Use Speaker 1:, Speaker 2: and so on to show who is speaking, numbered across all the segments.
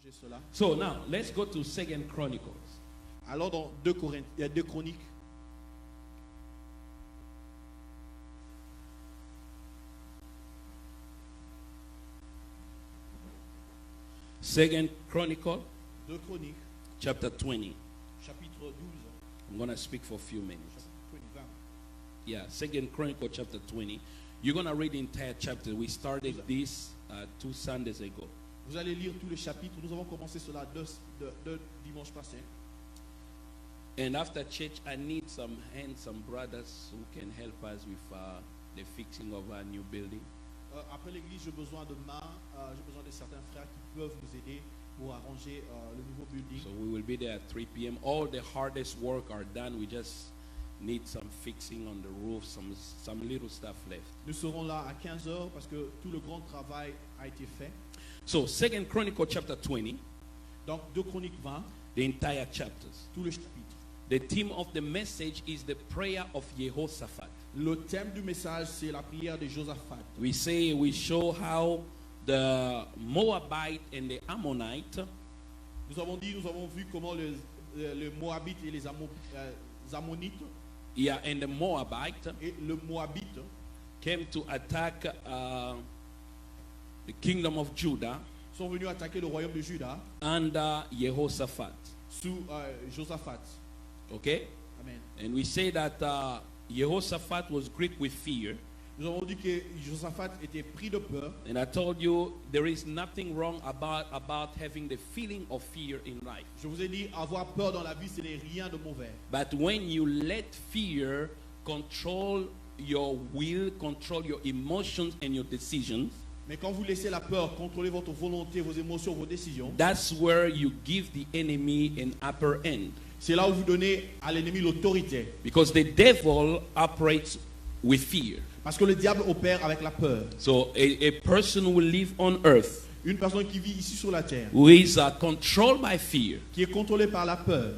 Speaker 1: changer cela.
Speaker 2: So now, let's go to 2 Chronicles.
Speaker 1: Alors dans 2 Chroniques,
Speaker 2: 2 Chronicle,
Speaker 1: 2 Chroniques,
Speaker 2: chapter 20.
Speaker 1: chapitre 12,
Speaker 2: I'm going to speak for a few minutes.
Speaker 1: chapitre 20.
Speaker 2: Yeah, 2 Chronicle, chapter 20. You're going to read the entire chapter. We started this 2 Sundays ago.
Speaker 1: Vous allez lire tout le chapitre. Nous avons commencé cela deux dimanches passés.
Speaker 2: And after church, I need some hands, some brothers who can help us with the fixing of our new building.
Speaker 1: Après l'église, j'ai besoin de mains, j'ai besoin de certains frères qui peuvent nous aider pour arranger le nouveau building.
Speaker 2: So we will be there at 3 p.m. All the hardest work are done. We just need some fixing on the roof, some little stuff left.
Speaker 1: Nous serons là à 15h parce que tout le grand travail a été fait.
Speaker 2: So 2 Chronicle chapter 20,
Speaker 1: Donc 2 Chroniques 20,
Speaker 2: the entire chapters.
Speaker 1: tout le chapitre.
Speaker 2: The theme of the message is the prayer of Jehoshaphat.
Speaker 1: Le thème du message, c'est la prière de Josaphat.
Speaker 2: We show how the Moabite and the Ammonite
Speaker 1: Nous avons vu comment le Moabite et les Ammonites
Speaker 2: and the Moabite
Speaker 1: et le Moabite
Speaker 2: came to attack the kingdom of Judah
Speaker 1: sont venus attaquer le royaume de Juda
Speaker 2: under Jehoshaphat.
Speaker 1: sous Josaphat.
Speaker 2: Okay?
Speaker 1: Amen.
Speaker 2: And we say that Jehoshaphat was gripped with fear.
Speaker 1: Nous avons dit que Josaphat était pris de peur.
Speaker 2: And I told you there is nothing wrong about having the feeling of fear in life.
Speaker 1: Je vous ai dit, avoir peur dans la vie, ce n'est rien de mauvais.
Speaker 2: But when you let fear control your will, control your emotions and your decisions,
Speaker 1: Mais quand vous laissez la peur contrôler votre volonté, vos émotions, vos décisions,
Speaker 2: that's where you give the enemy an upper end.
Speaker 1: c'est là où vous donnez à l'ennemi l'autorité.
Speaker 2: Because the devil operates with fear.
Speaker 1: Parce que le diable opère avec la peur.
Speaker 2: So a person who live on earth
Speaker 1: Une personne qui vit ici sur la terre,
Speaker 2: who is controlled by fear,
Speaker 1: qui est contrôlée par la peur,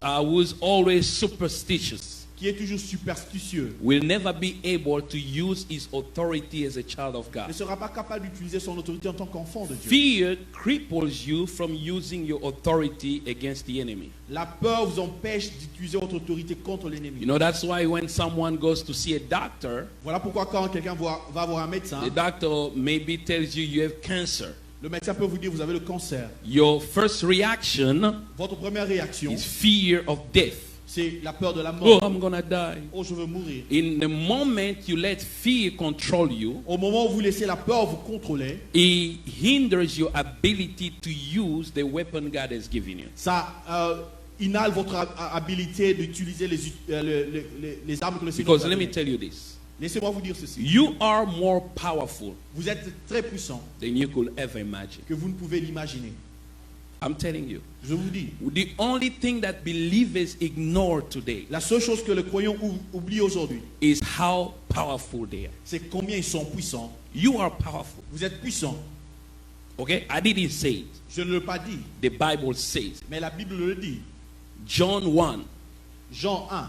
Speaker 2: who is always superstitious,
Speaker 1: qui est toujours superstitieux,
Speaker 2: will never be able to use his authority as a child of
Speaker 1: ne
Speaker 2: God.
Speaker 1: sera pas capable d'utiliser son autorité en tant qu'enfant de Dieu.
Speaker 2: Fear cripples you from using your authority against the enemy.
Speaker 1: La peur vous empêche d'utiliser votre autorité contre l'ennemi.
Speaker 2: You know, that's why when someone goes to see a doctor,
Speaker 1: Voilà pourquoi quand quelqu'un va voir un médecin,
Speaker 2: the doctor maybe tells you you have cancer.
Speaker 1: le médecin peut vous dire vous avez le cancer.
Speaker 2: Your first reaction
Speaker 1: Votre première réaction,
Speaker 2: is fear of death.
Speaker 1: c'est la peur de la
Speaker 2: Oh,
Speaker 1: mort.
Speaker 2: I'm gonna die.
Speaker 1: Oh, je veux mourir.
Speaker 2: In the moment you let fear control you,
Speaker 1: Au moment où vous laissez la peur vous contrôler,
Speaker 2: it hinders your ability to use the weapon God has given you.
Speaker 1: ça inhale votre habilité d'utiliser les armes que le Seigneur
Speaker 2: Because
Speaker 1: vous a
Speaker 2: let me
Speaker 1: données.
Speaker 2: tell you this.
Speaker 1: Laissez-moi vous dire ceci.
Speaker 2: You are more powerful
Speaker 1: Vous êtes très puissant
Speaker 2: than you could ever imagine.
Speaker 1: que vous ne pouvez l'imaginer.
Speaker 2: I'm telling you.
Speaker 1: Je vous dis,
Speaker 2: The only thing that believers ignore today
Speaker 1: la seule chose que les croyants oublient aujourd'hui,
Speaker 2: is how powerful they are.
Speaker 1: c'est combien ils sont puissants.
Speaker 2: You are powerful.
Speaker 1: Vous êtes puissants.
Speaker 2: Okay? I didn't say it.
Speaker 1: Je ne l'ai pas dit,
Speaker 2: The Bible says.
Speaker 1: mais la Bible le dit.
Speaker 2: John 1,
Speaker 1: Jean 1,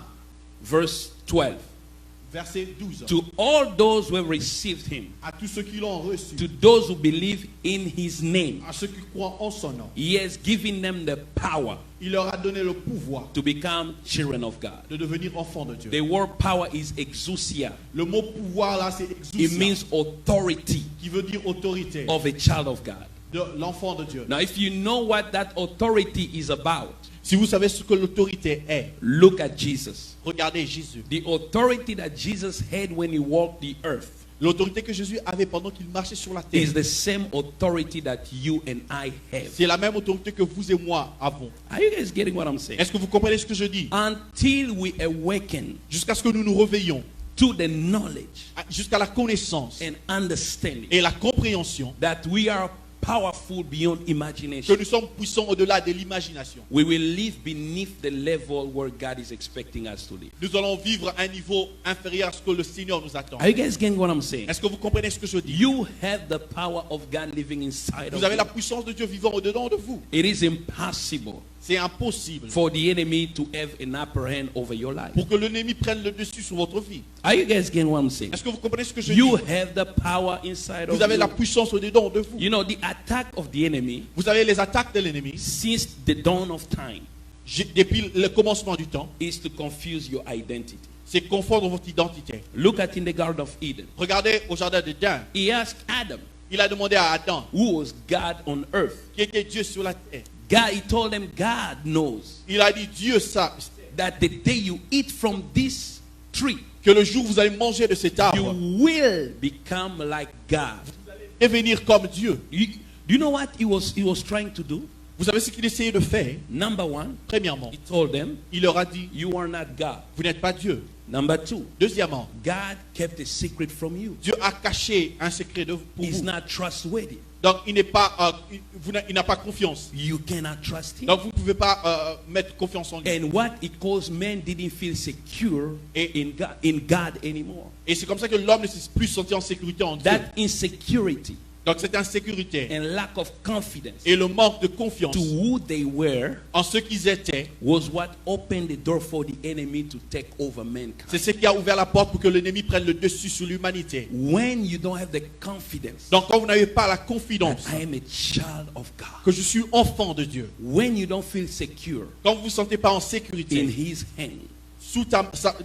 Speaker 2: verse 12.
Speaker 1: verset 12.
Speaker 2: To all those who have received him,
Speaker 1: À tous ceux qui l'ont reçu,
Speaker 2: to those who believe in his name,
Speaker 1: à ceux qui croient en son nom,
Speaker 2: he has given them the power
Speaker 1: il leur a donné le pouvoir
Speaker 2: to become children of God.
Speaker 1: de devenir enfants de Dieu.
Speaker 2: The word power is exousia.
Speaker 1: Le mot pouvoir là, c'est
Speaker 2: It
Speaker 1: exousia,
Speaker 2: means authority
Speaker 1: qui veut dire autorité
Speaker 2: of a child of God.
Speaker 1: de l'enfant de Dieu.
Speaker 2: Now, if you know what that authority is about,
Speaker 1: Si vous savez ce que l'autorité est,
Speaker 2: look at Jesus.
Speaker 1: regardez Jésus.
Speaker 2: The authority that Jesus had when he walked the earth
Speaker 1: L'autorité que Jésus avait pendant qu'il marchait sur la terre,
Speaker 2: is the same authority that you and I have.
Speaker 1: c'est la même autorité que vous et moi avons.
Speaker 2: Are you guys getting what I'm saying?
Speaker 1: Est-ce que vous comprenez ce que je dis?
Speaker 2: Until we awaken
Speaker 1: Jusqu'à ce que nous nous réveillons,
Speaker 2: to the knowledge
Speaker 1: jusqu'à la connaissance
Speaker 2: and understanding
Speaker 1: et la compréhension
Speaker 2: that we are powerful beyond
Speaker 1: que
Speaker 2: imagination,
Speaker 1: nous sommes puissants au-delà de l'imagination.
Speaker 2: we will live beneath the level where God is expecting us to live.
Speaker 1: Nous allons vivre à un niveau inférieur à ce que le Seigneur nous attend.
Speaker 2: Are you guys getting what I'm saying?
Speaker 1: Est-ce que vous comprenez ce que je dis?
Speaker 2: You have the power of God living inside of
Speaker 1: Vous avez la
Speaker 2: you.
Speaker 1: puissance de Dieu vivant au-dedans de vous.
Speaker 2: It is impossible
Speaker 1: C'est impossible
Speaker 2: for the enemy to have an upper hand over your life.
Speaker 1: pour que l'ennemi prenne le dessus sur votre vie.
Speaker 2: Are you guys getting what I'm saying?
Speaker 1: Est-ce que vous comprenez ce que je
Speaker 2: You
Speaker 1: dis?
Speaker 2: have the power inside of
Speaker 1: Vous avez la
Speaker 2: you.
Speaker 1: puissance au-dedans de vous.
Speaker 2: You know, the attack of the enemy
Speaker 1: Vous avez les attaques de l'ennemi
Speaker 2: since the dawn of time
Speaker 1: depuis le commencement du temps.
Speaker 2: is to confuse your identity.
Speaker 1: C'est confondre votre identité.
Speaker 2: Look at in the Garden of Eden.
Speaker 1: Regardez au jardin d'Éden.
Speaker 2: He asked Adam,
Speaker 1: Il a demandé à Adam,
Speaker 2: who was God on earth.
Speaker 1: qui était Dieu sur la terre.
Speaker 2: God, he told him, God knows
Speaker 1: Il a dit, Dieu sait
Speaker 2: that the day you eat from this tree,
Speaker 1: que le jour où vous allez manger de cet
Speaker 2: you
Speaker 1: arbre,
Speaker 2: will become like God.
Speaker 1: devenir comme Dieu.
Speaker 2: Do you know what he was trying to do?
Speaker 1: Vous savez ce qu'il essayait de faire?
Speaker 2: Number one,
Speaker 1: Premièrement,
Speaker 2: he told them,
Speaker 1: il leur a dit,
Speaker 2: you are not God.
Speaker 1: vous n'êtes pas Dieu.
Speaker 2: Number two,
Speaker 1: Deuxièmement,
Speaker 2: God kept a secret from you.
Speaker 1: Dieu a caché un secret pour
Speaker 2: He's
Speaker 1: vous.
Speaker 2: not trustworthy.
Speaker 1: Donc, il n'a pas confiance.
Speaker 2: You cannot trust him.
Speaker 1: Donc, vous ne pouvez pas mettre confiance en lui.
Speaker 2: And what it caused, man didn't feel secure in God anymore.
Speaker 1: Et c'est comme ça que l'homme ne s'est plus senti en sécurité en Dieu.
Speaker 2: That insecurity
Speaker 1: Donc, cette insécurité
Speaker 2: and lack of confidence
Speaker 1: et le manque de confiance
Speaker 2: to who they were
Speaker 1: en ce qu'ils étaient,
Speaker 2: was what opened the door for the enemy to take over mankind.
Speaker 1: c'est ce qui a ouvert la porte pour que l'ennemi prenne le dessus sur l'humanité.
Speaker 2: When you don't have the confidence
Speaker 1: Donc, quand vous n'avez pas la confidence
Speaker 2: that I am a child of God,
Speaker 1: que je suis enfant de Dieu,
Speaker 2: when you don't feel secure
Speaker 1: quand vous ne vous sentez pas en
Speaker 2: in
Speaker 1: sécurité
Speaker 2: his hand,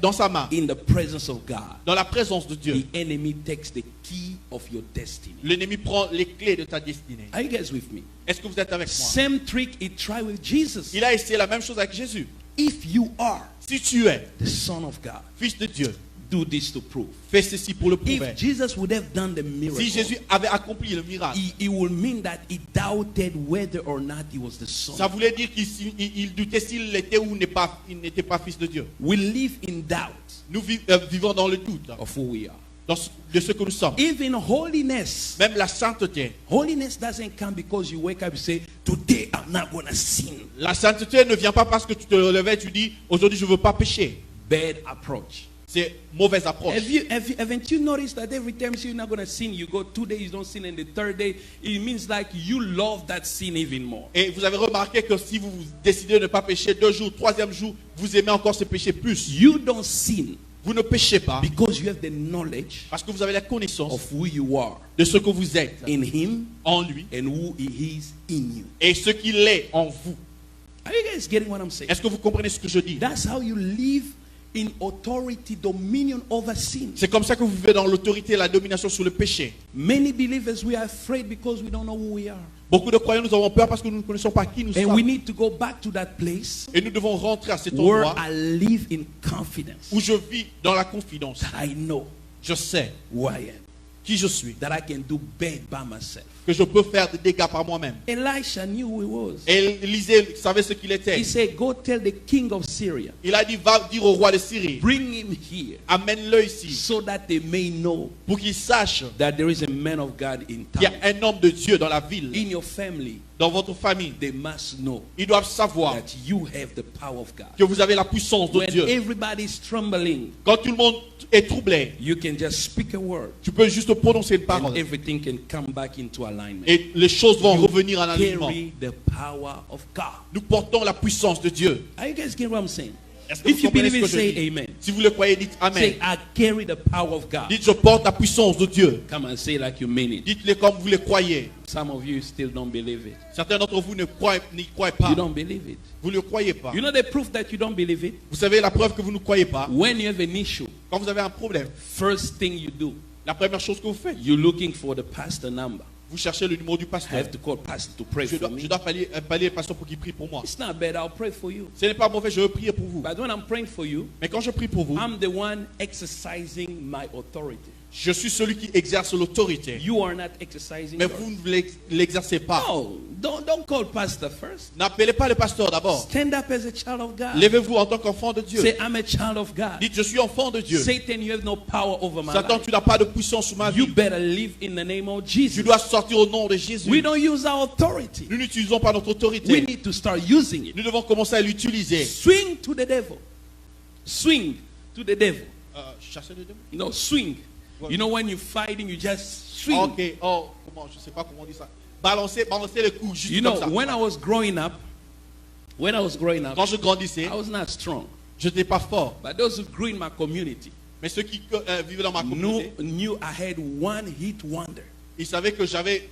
Speaker 1: dans sa main,
Speaker 2: in the presence of God,
Speaker 1: dans la présence de Dieu,
Speaker 2: the enemy takes the key of your destiny.
Speaker 1: l'ennemi prend les clés de ta destinée.
Speaker 2: Are you guys with me?
Speaker 1: Est-ce que vous êtes avec moi?
Speaker 2: Same trick he tried with Jesus.
Speaker 1: Il a essayé la même chose avec Jésus.
Speaker 2: If you are
Speaker 1: Si tu es
Speaker 2: the Son of God,
Speaker 1: fils de Dieu,
Speaker 2: do this to prove.
Speaker 1: fais ceci pour le prouver.
Speaker 2: If Jesus would have done the miracle,
Speaker 1: Si Jésus avait accompli le miracle,
Speaker 2: it will mean that he doubted whether or not he was the Son.
Speaker 1: ça voulait dire qu'il doutait s'il l'était ou il n'était pas fils de Dieu.
Speaker 2: We live in doubt
Speaker 1: Nous vivons dans le doute
Speaker 2: of who we are.
Speaker 1: de ce que nous sommes.
Speaker 2: Even holiness.
Speaker 1: Même la sainteté.
Speaker 2: Holiness doesn't come because you wake up and say, today I'm not going to sin.
Speaker 1: La sainteté ne vient pas parce que tu te levais et tu dis, aujourd'hui je ne veux pas pécher.
Speaker 2: Bad approach.
Speaker 1: C'est mauvaise approche.
Speaker 2: Haven't you noticed that every time you say you're not going to sin, you go 2 days, you don't sin, and the third day, it means like you love that sin even more.
Speaker 1: Et vous avez remarqué que si vous décidez de ne pas pécher 2 jours, 3e jour, vous aimez encore ce péché plus.
Speaker 2: You don't sin
Speaker 1: Vous ne péchez pas
Speaker 2: because you have the knowledge
Speaker 1: parce que vous avez la connaissance
Speaker 2: of who you are
Speaker 1: de ce que vous êtes
Speaker 2: in him
Speaker 1: en lui
Speaker 2: and who he is in you.
Speaker 1: et ce qu'il est en vous.
Speaker 2: Are you guys getting what I'm saying?
Speaker 1: Est-ce que vous comprenez ce que je dis?
Speaker 2: That's how you live in authority, dominion over sin.
Speaker 1: C'est comme ça que vous vivez dans l'autorité et la domination sur le péché.
Speaker 2: Many believers, we are afraid because we don't know who we are.
Speaker 1: Beaucoup de croyants, nous avons peur parce que nous ne connaissons pas qui nous
Speaker 2: And we
Speaker 1: sommes.
Speaker 2: need to go back to that place
Speaker 1: Et nous devons rentrer à cet
Speaker 2: where
Speaker 1: endroit
Speaker 2: I live in confidence.
Speaker 1: où je vis dans la confidence.
Speaker 2: That I know
Speaker 1: Je sais
Speaker 2: who I am.
Speaker 1: qui je suis,
Speaker 2: That I can do bad by myself.
Speaker 1: que je peux faire des dégâts par moi-même.
Speaker 2: Elisha knew who he was.
Speaker 1: Et Élisée savait ce qu'il était.
Speaker 2: He said, go tell the king of Syria,
Speaker 1: Il a dit, va dire au roi de Syrie,
Speaker 2: bring him here
Speaker 1: amène-le ici,
Speaker 2: so that they may know
Speaker 1: pour qu'il sache
Speaker 2: that there is a man of God in
Speaker 1: qu'il y
Speaker 2: town.
Speaker 1: a un homme de Dieu dans la ville,
Speaker 2: In your family,
Speaker 1: dans votre famille.
Speaker 2: they must know
Speaker 1: Ils doivent savoir
Speaker 2: that you have the power of God.
Speaker 1: que vous avez la puissance de
Speaker 2: When
Speaker 1: Dieu.
Speaker 2: everybody is trembling,
Speaker 1: Quand tout le monde est troublé,
Speaker 2: you can just speak a word
Speaker 1: tu peux juste prononcer une parole
Speaker 2: and everything can come back into alignment.
Speaker 1: et les choses vont revenir en alignement.
Speaker 2: Carry the power of God.
Speaker 1: Nous portons la puissance de Dieu.
Speaker 2: Are you guys getting what I'm saying?
Speaker 1: Est-ce que
Speaker 2: If
Speaker 1: vous
Speaker 2: you
Speaker 1: comprenez
Speaker 2: believe
Speaker 1: ce
Speaker 2: it,
Speaker 1: que je
Speaker 2: say
Speaker 1: dis?
Speaker 2: amen.
Speaker 1: Si vous le croyez, dites Amen.
Speaker 2: Say, I carry the power of God.
Speaker 1: Dites, je porte la puissance de Dieu.
Speaker 2: Come and say like you mean it.
Speaker 1: Dites-le comme vous le croyez.
Speaker 2: Some of you still don't believe it.
Speaker 1: Certains d'entre vous n'y croient pas.
Speaker 2: You don't believe it.
Speaker 1: Vous ne le croyez pas.
Speaker 2: You know the proof that you don't believe it?
Speaker 1: Vous savez la preuve que vous ne croyez pas.
Speaker 2: When you have an issue,
Speaker 1: Quand vous avez un problème,
Speaker 2: first thing you do,
Speaker 1: la première chose que vous faites,
Speaker 2: you're looking for the pastor number.
Speaker 1: vous cherchez le numéro du
Speaker 2: I
Speaker 1: pasteur.
Speaker 2: have to call pastor to pray
Speaker 1: Je
Speaker 2: for
Speaker 1: dois
Speaker 2: me.
Speaker 1: pallier le pasteur pour qu'il prie pour moi.
Speaker 2: It's not bad. I'll pray for you.
Speaker 1: Ce n'est pas mauvais, je veux prier pour vous.
Speaker 2: But when I'm praying for you,
Speaker 1: Mais quand je prie pour vous,
Speaker 2: I'm the one exercising my authority.
Speaker 1: je suis celui qui exerce l'autorité.
Speaker 2: You are not exercising
Speaker 1: Mais
Speaker 2: yours.
Speaker 1: vous ne l'exercez pas.
Speaker 2: No, don't call pastor first.
Speaker 1: N'appelez pas le pasteur d'abord.
Speaker 2: Stand up as a child of God.
Speaker 1: Levez-vous en tant qu'enfant de Dieu.
Speaker 2: Say, I'm a child of God.
Speaker 1: Dites, je suis enfant de Dieu.
Speaker 2: Satan, you have no power over my
Speaker 1: Satan,
Speaker 2: life.
Speaker 1: tu n'as pas de puissance sur ma
Speaker 2: You
Speaker 1: vie.
Speaker 2: better live in the name of
Speaker 1: Tu
Speaker 2: Jesus.
Speaker 1: dois sortir au nom de Jésus.
Speaker 2: We don't use our authority.
Speaker 1: Nous n'utilisons pas notre
Speaker 2: We
Speaker 1: autorité.
Speaker 2: need to start using it.
Speaker 1: Nous devons commencer à l'utiliser.
Speaker 2: Swing to the devil. Swing to the devil.
Speaker 1: Chasser le démon.
Speaker 2: No, swing. You know when you're fighting, you just swing.
Speaker 1: Ok. Oh, comment, je sais pas comment on dit ça. Balancer le coup juste
Speaker 2: You
Speaker 1: comme
Speaker 2: know,
Speaker 1: ça.
Speaker 2: when I was growing up, When I was growing up,
Speaker 1: Quand je grandissais,
Speaker 2: I was not strong.
Speaker 1: je n'étais pas fort.
Speaker 2: But those who grew in my community
Speaker 1: Mais ceux qui vivaient dans ma communauté,
Speaker 2: knew I had one hit wonder.
Speaker 1: ils savaient que j'avais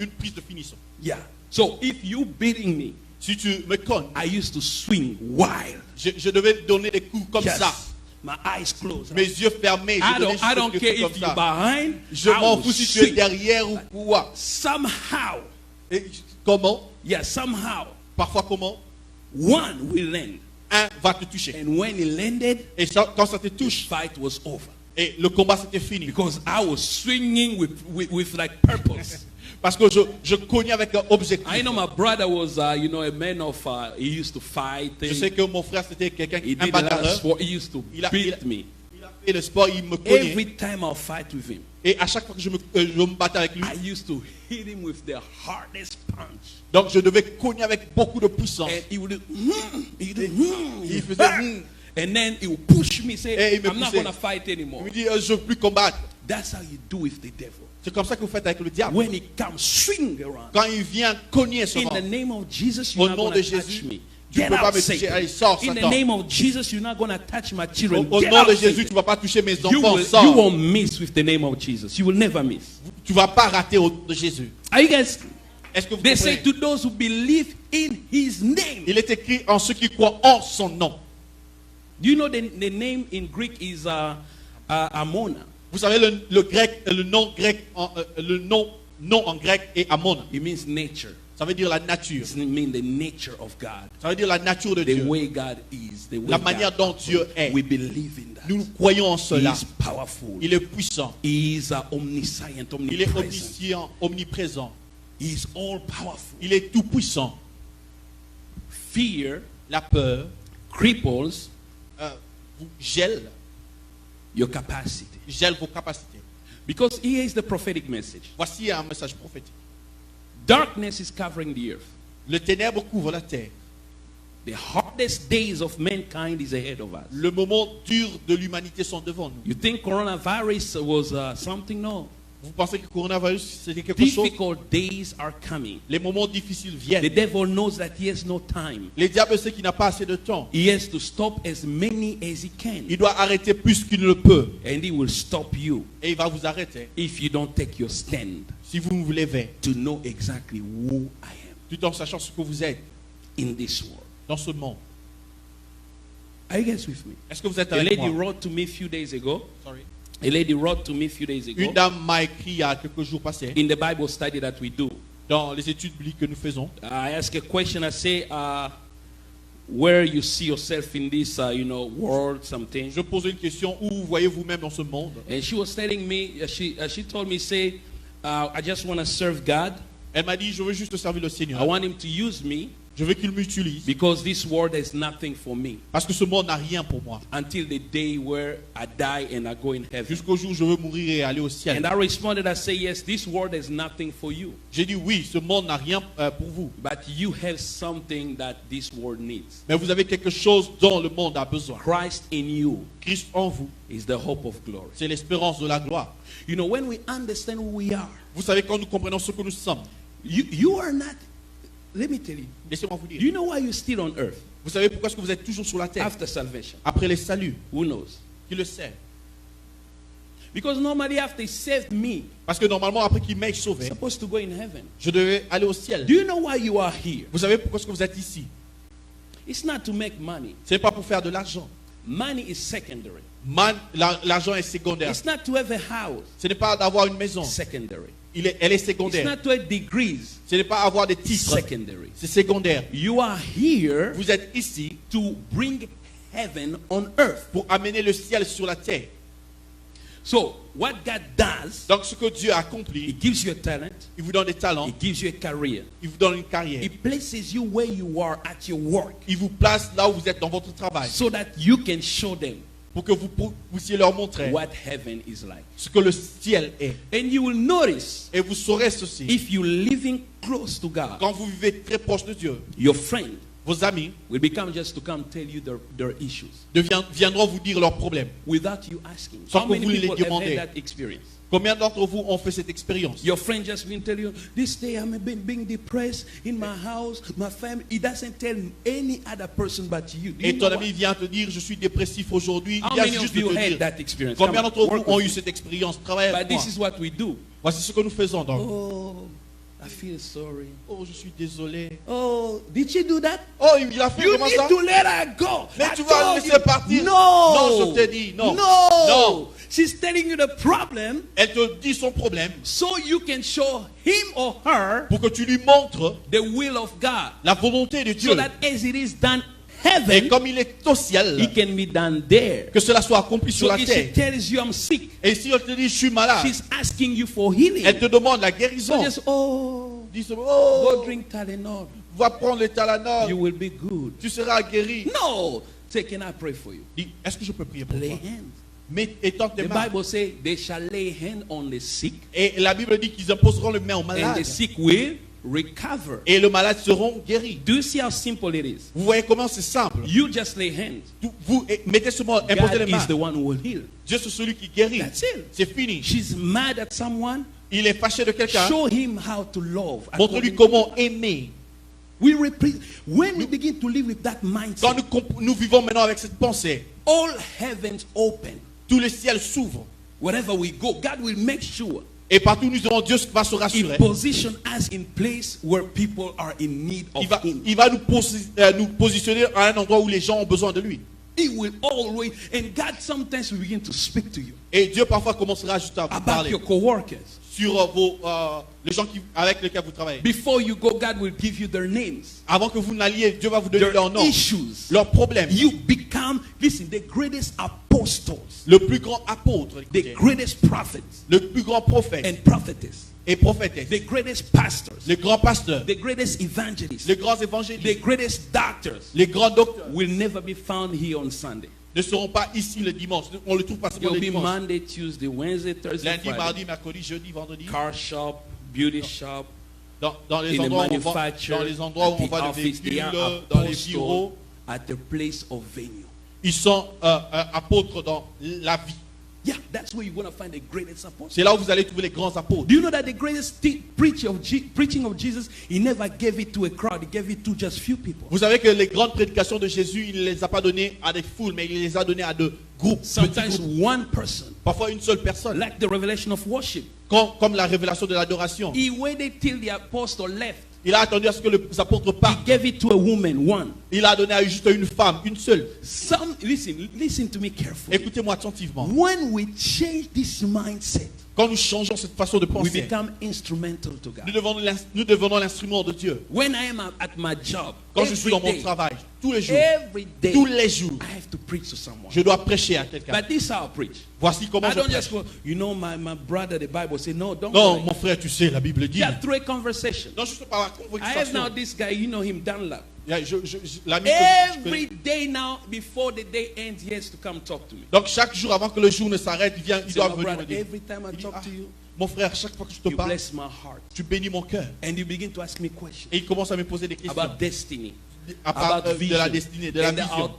Speaker 1: une prise de finition.
Speaker 2: Yeah. So if you beating me,
Speaker 1: Si tu me cognes,
Speaker 2: I used to swing wild.
Speaker 1: je devais donner des coups comme
Speaker 2: Yes.
Speaker 1: ça.
Speaker 2: My eyes closed.
Speaker 1: Mes yeux fermés.
Speaker 2: I
Speaker 1: Je donnais
Speaker 2: don't
Speaker 1: des
Speaker 2: care
Speaker 1: coups comme
Speaker 2: if you're
Speaker 1: ça.
Speaker 2: behind.
Speaker 1: Je
Speaker 2: I
Speaker 1: m'en
Speaker 2: will
Speaker 1: fous si tu es
Speaker 2: swing.
Speaker 1: derrière ou quoi.
Speaker 2: Somehow,
Speaker 1: Et comment?
Speaker 2: yeah, somehow,
Speaker 1: Parfois comment?
Speaker 2: one will land.
Speaker 1: Un va te toucher.
Speaker 2: And when he landed,
Speaker 1: Et ça, quand ça te
Speaker 2: the
Speaker 1: touche,
Speaker 2: fight was over.
Speaker 1: et le combat c'était fini.
Speaker 2: Because I was swinging with like purpose.
Speaker 1: Parce que je cognais avec un objectif.
Speaker 2: I know my brother was, a man of, he used to fight.
Speaker 1: Je sais que mon frère c'était quelqu'un
Speaker 2: He
Speaker 1: un
Speaker 2: did a lot of
Speaker 1: bagarreur.
Speaker 2: sport. He used to
Speaker 1: Il a-
Speaker 2: beat me.
Speaker 1: Il a fait le sport, il me cognait.
Speaker 2: Every time I'll fight with him,
Speaker 1: Et à chaque fois que je me battais avec lui,
Speaker 2: I used to hit him with the hardest punch.
Speaker 1: donc je devais cogner avec beaucoup de puissance.
Speaker 2: And he would do,
Speaker 1: Il faisait
Speaker 2: and then he would push me,
Speaker 1: Et
Speaker 2: say,
Speaker 1: il me
Speaker 2: I'm not
Speaker 1: poussait.
Speaker 2: going to fight
Speaker 1: Il
Speaker 2: anymore.
Speaker 1: me dit, je ne veux plus combattre.
Speaker 2: That's how you do with the devil.
Speaker 1: C'est comme ça que vous faites avec le diable.
Speaker 2: When he comes, swing around.
Speaker 1: Quand il vient cogner
Speaker 2: In
Speaker 1: seulement,
Speaker 2: the name of Jesus,
Speaker 1: Au
Speaker 2: you're not
Speaker 1: nom
Speaker 2: going
Speaker 1: de
Speaker 2: to touch
Speaker 1: Jésus,
Speaker 2: me.
Speaker 1: tu
Speaker 2: Get
Speaker 1: peux pas
Speaker 2: out,
Speaker 1: me toucher.
Speaker 2: Satan.
Speaker 1: Allez, sors,
Speaker 2: In the
Speaker 1: Satan.
Speaker 2: name of Jesus, you're not going to touch my children.
Speaker 1: Au
Speaker 2: Get
Speaker 1: nom de
Speaker 2: out,
Speaker 1: Jésus,
Speaker 2: Satan.
Speaker 1: tu ne vas pas toucher mes
Speaker 2: You,
Speaker 1: enfants.
Speaker 2: will, you
Speaker 1: Sors.
Speaker 2: won't miss with the name of Jesus. You will never miss.
Speaker 1: Tu ne vas pas rater au nom de Jésus.
Speaker 2: Are you guys?
Speaker 1: Est-ce que vous
Speaker 2: They say
Speaker 1: comprenez?
Speaker 2: to those who believe in his name.
Speaker 1: Il est écrit en ceux qui croient en son nom.
Speaker 2: Do you know the name in Greek is Amona?
Speaker 1: Vous savez le grec, le nom grec, le nom en grec est Amon.
Speaker 2: It means nature.
Speaker 1: Ça veut dire la nature.
Speaker 2: It means the nature of God.
Speaker 1: Ça veut dire la nature de
Speaker 2: The
Speaker 1: Dieu.
Speaker 2: way God is. The way
Speaker 1: La manière
Speaker 2: God
Speaker 1: dont Dieu est.
Speaker 2: We believe in that.
Speaker 1: Nous croyons en
Speaker 2: He
Speaker 1: cela.
Speaker 2: is powerful.
Speaker 1: Il est puissant.
Speaker 2: He is omniscient,
Speaker 1: Il est
Speaker 2: omnipresent.
Speaker 1: omniscient, omniprésent.
Speaker 2: He is all powerful.
Speaker 1: Il est tout puissant.
Speaker 2: Fear
Speaker 1: La peur
Speaker 2: cripples
Speaker 1: vous gèle
Speaker 2: your capacity.
Speaker 1: vos capacités.
Speaker 2: Because here is the prophetic message.
Speaker 1: Voici un message prophétique.
Speaker 2: Darkness is covering the earth.
Speaker 1: Le ténèbre couvre la terre.
Speaker 2: The hardest days of mankind is ahead of us.
Speaker 1: Le moment dur de l'humanité sont devant nous.
Speaker 2: You think coronavirus was something? No.
Speaker 1: Vous pensez que le coronavirus c'était quelque chose?
Speaker 2: Difficult days are coming.
Speaker 1: Les moments difficiles
Speaker 2: The
Speaker 1: viennent.
Speaker 2: devil knows that he has no time.
Speaker 1: Le diable sait qu'il n'a pas assez de temps.
Speaker 2: He has to stop as many as he can.
Speaker 1: Il doit arrêter plus qu'il ne le peut.
Speaker 2: And he will stop you
Speaker 1: Et il va vous arrêter
Speaker 2: if you don't take your stand
Speaker 1: si vous vous levez,
Speaker 2: to know exactly who I am
Speaker 1: tout en sachant ce que vous êtes
Speaker 2: in this world.
Speaker 1: dans ce monde.
Speaker 2: Are you guys with me?
Speaker 1: Est-ce que vous êtes
Speaker 2: A
Speaker 1: avec
Speaker 2: lady
Speaker 1: moi?
Speaker 2: wrote to me a few days ago.
Speaker 1: Sorry.
Speaker 2: A lady wrote to me a few days
Speaker 1: Une
Speaker 2: ago
Speaker 1: dame m'a écrit il y a quelques jours passés
Speaker 2: in the Bible study that we do.
Speaker 1: dans les études bibliques que nous faisons.
Speaker 2: I asked a question. I say, where you see yourself in this, world, something.
Speaker 1: Je pose une question, où voyez vous-même dans ce monde?
Speaker 2: And she was telling me, she told me, say, I just want to serve God.
Speaker 1: Elle m'a dit, je veux juste servir le
Speaker 2: I
Speaker 1: Seigneur.
Speaker 2: want Him to use me
Speaker 1: Je veux qu'il m'utilise
Speaker 2: because this world has nothing for me
Speaker 1: parce que ce monde n'a rien pour moi.
Speaker 2: until the day where I die and I go in heaven.
Speaker 1: Jusqu'au jour où je veux mourir et aller au ciel.
Speaker 2: And I responded, I say, yes, this world has nothing for you,
Speaker 1: J'ai dit oui, ce monde n'a rien pour vous.
Speaker 2: but you have something that this world needs.
Speaker 1: Mais vous avez quelque chose dont le monde a besoin.
Speaker 2: Christ in you
Speaker 1: Christ en vous,
Speaker 2: is the hope of glory.
Speaker 1: c'est l'espérance de la gloire.
Speaker 2: You know, when we understand who we are,
Speaker 1: Vous savez, quand nous comprenons ce que nous sommes,
Speaker 2: you are not, let me tell you,
Speaker 1: laissez-moi vous
Speaker 2: do
Speaker 1: dire.
Speaker 2: you know why you're still on earth
Speaker 1: Vous savez pourquoi est-ce que vous êtes toujours sur la terre
Speaker 2: after salvation?
Speaker 1: après les saluts?
Speaker 2: Who knows?
Speaker 1: Qui le sait?
Speaker 2: Because normally after he saved me,
Speaker 1: Parce que normalement, après qu'il m'ait
Speaker 2: I'm
Speaker 1: sauvé,
Speaker 2: supposed to go in heaven.
Speaker 1: je devais aller au ciel.
Speaker 2: Do you know why you are here?
Speaker 1: Vous savez pourquoi est-ce que vous êtes ici?
Speaker 2: It's not to make money.
Speaker 1: Ce n'est pas pour faire de l'argent.
Speaker 2: Money is secondary.
Speaker 1: L'argent est secondaire.
Speaker 2: It's not to have a house.
Speaker 1: Ce n'est pas d'avoir une maison.
Speaker 2: Secondary.
Speaker 1: Elle est
Speaker 2: It's
Speaker 1: secondaire.
Speaker 2: not to have degrees.
Speaker 1: Ce n'est pas avoir des titres.
Speaker 2: Secondary.
Speaker 1: C'est secondaire.
Speaker 2: You are here
Speaker 1: Vous êtes ici
Speaker 2: to bring heaven on earth.
Speaker 1: pour amener le ciel sur la terre.
Speaker 2: So what God does,
Speaker 1: Donc ce que Dieu a
Speaker 2: He
Speaker 1: accompli,
Speaker 2: gives you a talent.
Speaker 1: il vous donne des talents,
Speaker 2: He gives you a career.
Speaker 1: il vous donne une carrière.
Speaker 2: He places you where you are at your work
Speaker 1: Il vous place là où vous êtes dans votre travail
Speaker 2: so that you can show them
Speaker 1: pour que vous puissiez leur montrer
Speaker 2: what heaven is like.
Speaker 1: ce que le ciel est.
Speaker 2: And you will notice
Speaker 1: Et vous saurez ceci.
Speaker 2: if you're living close to God,
Speaker 1: Quand vous vivez très proche de Dieu,
Speaker 2: your friend
Speaker 1: vos amis
Speaker 2: will become just to come tell you their issues
Speaker 1: viendront vous dire leurs problèmes.
Speaker 2: without you asking.
Speaker 1: Sans
Speaker 2: How
Speaker 1: que
Speaker 2: many
Speaker 1: vous les
Speaker 2: people have
Speaker 1: demandez.
Speaker 2: had that experience?
Speaker 1: Combien d'entre vous ont fait cette expérience?
Speaker 2: Your friend just been telling you, this day I'm being depressed in my house, my family. He doesn't tell any other person but you. Do you
Speaker 1: Et ton
Speaker 2: know
Speaker 1: ami
Speaker 2: why?
Speaker 1: vient te dire, je suis dépressif aujourd'hui.
Speaker 2: How
Speaker 1: Il vient
Speaker 2: many
Speaker 1: juste
Speaker 2: of
Speaker 1: de
Speaker 2: you
Speaker 1: te
Speaker 2: had
Speaker 1: dire.
Speaker 2: that experience?
Speaker 1: Combien
Speaker 2: Come on,
Speaker 1: d'entre vous
Speaker 2: work
Speaker 1: ont
Speaker 2: with
Speaker 1: eu
Speaker 2: me.
Speaker 1: cette expérience? Travaillez
Speaker 2: But
Speaker 1: avec moi.
Speaker 2: this is what we do.
Speaker 1: Voici ce que nous faisons donc.
Speaker 2: Oh, I feel sorry.
Speaker 1: Oh, je suis désolé.
Speaker 2: Oh, did she do that?
Speaker 1: Oh, il a fait
Speaker 2: You
Speaker 1: comment
Speaker 2: need
Speaker 1: ça?
Speaker 2: to let her go.
Speaker 1: Mais
Speaker 2: I
Speaker 1: tu vas
Speaker 2: told
Speaker 1: laisser
Speaker 2: you.
Speaker 1: partir.
Speaker 2: No.
Speaker 1: Non, je t'ai dit, non.
Speaker 2: No.
Speaker 1: Non.
Speaker 2: She's telling you the problem
Speaker 1: Elle te dit son problème
Speaker 2: so you can show him or her
Speaker 1: pour que tu lui montres
Speaker 2: the will of God.
Speaker 1: la volonté de Dieu.
Speaker 2: So that as it is done
Speaker 1: Et
Speaker 2: heaven,
Speaker 1: comme il est au ciel,
Speaker 2: it can be done there.
Speaker 1: que cela soit accompli sur
Speaker 2: So
Speaker 1: la
Speaker 2: if she
Speaker 1: terre.
Speaker 2: tells you I'm sick,
Speaker 1: Et si elle te dit, je suis malade,
Speaker 2: she's asking you for healing.
Speaker 1: elle te demande la
Speaker 2: So
Speaker 1: guérison.
Speaker 2: just, oh,
Speaker 1: Dis
Speaker 2: go
Speaker 1: oh,
Speaker 2: drink Tylenol.
Speaker 1: va prendre le Tylenol,
Speaker 2: You will be good.
Speaker 1: tu seras guéri.
Speaker 2: No. Say, can I pray for you?
Speaker 1: Dis, est-ce que je peux prier pour
Speaker 2: Lay
Speaker 1: toi?
Speaker 2: hands.
Speaker 1: Mais étends tes
Speaker 2: The
Speaker 1: mains.
Speaker 2: Bible says they shall lay hand on the sick,
Speaker 1: Et la Bible dit qu'ils imposeront le main au
Speaker 2: and
Speaker 1: malade.
Speaker 2: the sick will recover.
Speaker 1: Et le malade seront guéris.
Speaker 2: Do you see how simple it is?
Speaker 1: Vous voyez comment c'est simple.
Speaker 2: You just lay hands.
Speaker 1: Vous mettez seulement, imposez les
Speaker 2: God
Speaker 1: mains.
Speaker 2: is the one who will heal.
Speaker 1: Dieu c'est celui qui guérit.
Speaker 2: That's it.
Speaker 1: C'est fini.
Speaker 2: She's mad at someone.
Speaker 1: Il est fâché de quelqu'un.
Speaker 2: Show him how to love.
Speaker 1: Montre-lui comment aimer.
Speaker 2: When we begin to live with that
Speaker 1: Quand
Speaker 2: mindset,
Speaker 1: nous vivons maintenant avec cette pensée,
Speaker 2: all heavens open.
Speaker 1: tous les ciels s'ouvrent.
Speaker 2: Wherever we go, God will make sure
Speaker 1: Et partout où nous irons, Dieu va se
Speaker 2: He
Speaker 1: rassurer.
Speaker 2: position us in place where people are in need of Him.
Speaker 1: Il va nous positionner à un endroit où les gens ont besoin de lui.
Speaker 2: He will always, and God sometimes will begin to speak to you
Speaker 1: Et Dieu parfois commencera juste à vous
Speaker 2: about
Speaker 1: parler
Speaker 2: your co-workers.
Speaker 1: sur les gens avec lesquels vous travaillez.
Speaker 2: Before you go, God will give you their names,
Speaker 1: Avant que vous n'alliez, Dieu va vous donner
Speaker 2: their
Speaker 1: leur nom,
Speaker 2: issues.
Speaker 1: leurs problèmes.
Speaker 2: You become, listen, the greatest apostles,
Speaker 1: Le plus grand apôtre,
Speaker 2: the
Speaker 1: écoutez,
Speaker 2: greatest prophets
Speaker 1: le plus grand prophète
Speaker 2: and prophetess,
Speaker 1: et prophétesse,
Speaker 2: the greatest pastors,
Speaker 1: les grands pasteurs,
Speaker 2: the greatest evangelists,
Speaker 1: les grands
Speaker 2: the
Speaker 1: évangélistes,
Speaker 2: greatest doctors
Speaker 1: les grands docteurs
Speaker 2: will never be found here on Sunday.
Speaker 1: ne seront pas ici le dimanche. On le trouve pas seulement
Speaker 2: You'll
Speaker 1: le
Speaker 2: be
Speaker 1: dimanche.
Speaker 2: Monday, Tuesday, Wednesday, Thursday,
Speaker 1: Lundi,
Speaker 2: Friday.
Speaker 1: mardi, mercredi, jeudi, vendredi.
Speaker 2: Car shop, beauty shop,
Speaker 1: Dans les
Speaker 2: in the
Speaker 1: endroits où on vend,
Speaker 2: manufacture,
Speaker 1: dans les endroits où
Speaker 2: at
Speaker 1: on
Speaker 2: the
Speaker 1: vend des
Speaker 2: office, they
Speaker 1: véhicules,
Speaker 2: are
Speaker 1: dans les
Speaker 2: apostles
Speaker 1: bureaux.
Speaker 2: at the place of venue.
Speaker 1: Ils sont apôtres dans la vie.
Speaker 2: Yeah, that's where you're going to find the greatest apostles.
Speaker 1: C'est là où vous allez trouver les grands apôtres.
Speaker 2: Do you know that the greatest preaching of Jesus, he never gave it to a crowd, he gave it to just few people.
Speaker 1: Vous savez que les grandes prédications de Jésus, il ne les a pas données à des foules, mais il les a données à de groupes. Petits
Speaker 2: Sometimes
Speaker 1: groupes.
Speaker 2: one person,
Speaker 1: Parfois une seule personne.
Speaker 2: like the revelation of worship,
Speaker 1: Comme la révélation de l'adoration.
Speaker 2: he waited till the apostle left.
Speaker 1: Il a attendu à ce que les apôtres
Speaker 2: He
Speaker 1: partent.
Speaker 2: gave it to a woman, one.
Speaker 1: Il a donné à juste une femme, une seule.
Speaker 2: Listen to me carefully.
Speaker 1: Écoutez-moi attentivement.
Speaker 2: When we change this mindset,
Speaker 1: Quand nous changeons cette façon de
Speaker 2: we
Speaker 1: penser,
Speaker 2: become instrumental to God.
Speaker 1: nous devenons l'instrument de Dieu.
Speaker 2: When I am at my job,
Speaker 1: Quand je suis dans mon
Speaker 2: every day,
Speaker 1: travail, tous les jours,
Speaker 2: every day,
Speaker 1: tous les jours,
Speaker 2: I have to preach to someone.
Speaker 1: je dois prêcher à quelqu'un.
Speaker 2: But this is how I preach.
Speaker 1: Voici comment
Speaker 2: I
Speaker 1: je
Speaker 2: don't
Speaker 1: prêche.
Speaker 2: just go, you know, my brother, the Bible says, no, don't
Speaker 1: Non,
Speaker 2: go.
Speaker 1: mon frère, tu sais, la Bible dit.
Speaker 2: Yeah, through a conversation.
Speaker 1: Non, juste par la
Speaker 2: I have now
Speaker 1: conversation.
Speaker 2: this guy, you know him, Dunlap.
Speaker 1: L'ami que je
Speaker 2: Every
Speaker 1: connais.
Speaker 2: day now, before the day ends, he has to come talk to me.
Speaker 1: Donc chaque jour avant que le jour ne s'arrête, il
Speaker 2: Say,
Speaker 1: doit
Speaker 2: my
Speaker 1: venir
Speaker 2: brother,
Speaker 1: me dire.
Speaker 2: every time I
Speaker 1: Il dit,
Speaker 2: talk
Speaker 1: ah,
Speaker 2: to you,
Speaker 1: mon frère, chaque fois que je te
Speaker 2: you
Speaker 1: parle,
Speaker 2: bless my heart.
Speaker 1: tu bénis mon cœur.
Speaker 2: And you begin to ask me questions
Speaker 1: Et il commence à me poser des questions
Speaker 2: about destiny,
Speaker 1: à part,
Speaker 2: about
Speaker 1: de la
Speaker 2: vision.
Speaker 1: destinée, de la
Speaker 2: And then
Speaker 1: vision.
Speaker 2: I'll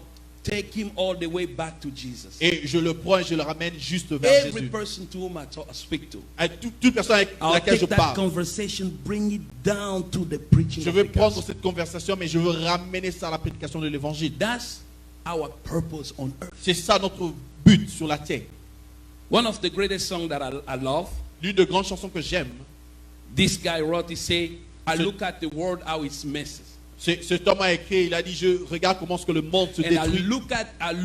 Speaker 2: take him all the way back to Jesus.
Speaker 1: Et je le prends et je le ramène juste vers
Speaker 2: Every
Speaker 1: Jésus.
Speaker 2: person to whom I speak to,
Speaker 1: À toute personne avec
Speaker 2: I'll
Speaker 1: laquelle je
Speaker 2: take that
Speaker 1: parle.
Speaker 2: conversation, bring it down to the preaching
Speaker 1: Je
Speaker 2: of
Speaker 1: veux
Speaker 2: the
Speaker 1: prendre
Speaker 2: gospel.
Speaker 1: cette conversation, mais je veux ramener ça à la prédication de l'évangile.
Speaker 2: That's our purpose on earth.
Speaker 1: C'est ça notre but sur la terre.
Speaker 2: One of the greatest songs that I love,
Speaker 1: L'une des grandes chansons que j'aime,
Speaker 2: this guy wrote, he say, I look at the world how it messes.
Speaker 1: cet homme a écrit, il a dit, je regarde comment est-ce que le monde se
Speaker 2: And I
Speaker 1: détruit.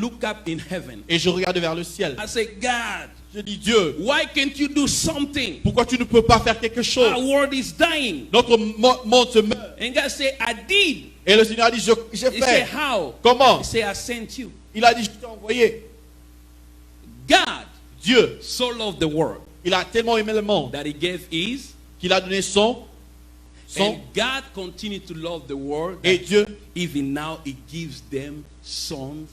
Speaker 2: look up in heaven.
Speaker 1: Et je regarde vers le ciel.
Speaker 2: I say, God,
Speaker 1: Je dis, Dieu,
Speaker 2: why can't you do something?
Speaker 1: pourquoi tu ne peux pas faire quelque chose?
Speaker 2: Our world is dying.
Speaker 1: Notre monde se meurt.
Speaker 2: And God say, I did.
Speaker 1: Et le Seigneur a dit, j'ai
Speaker 2: He say,
Speaker 1: fait.
Speaker 2: how?
Speaker 1: Comment?
Speaker 2: He say, I sent you.
Speaker 1: Il a dit, je t'ai envoyé.
Speaker 2: God
Speaker 1: Dieu,
Speaker 2: so loved the world
Speaker 1: il a tellement aimé le monde
Speaker 2: that he gave his.
Speaker 1: qu'il a donné son.
Speaker 2: And God continued to love the world.
Speaker 1: Et Dieu,
Speaker 2: Even now, he gives them sons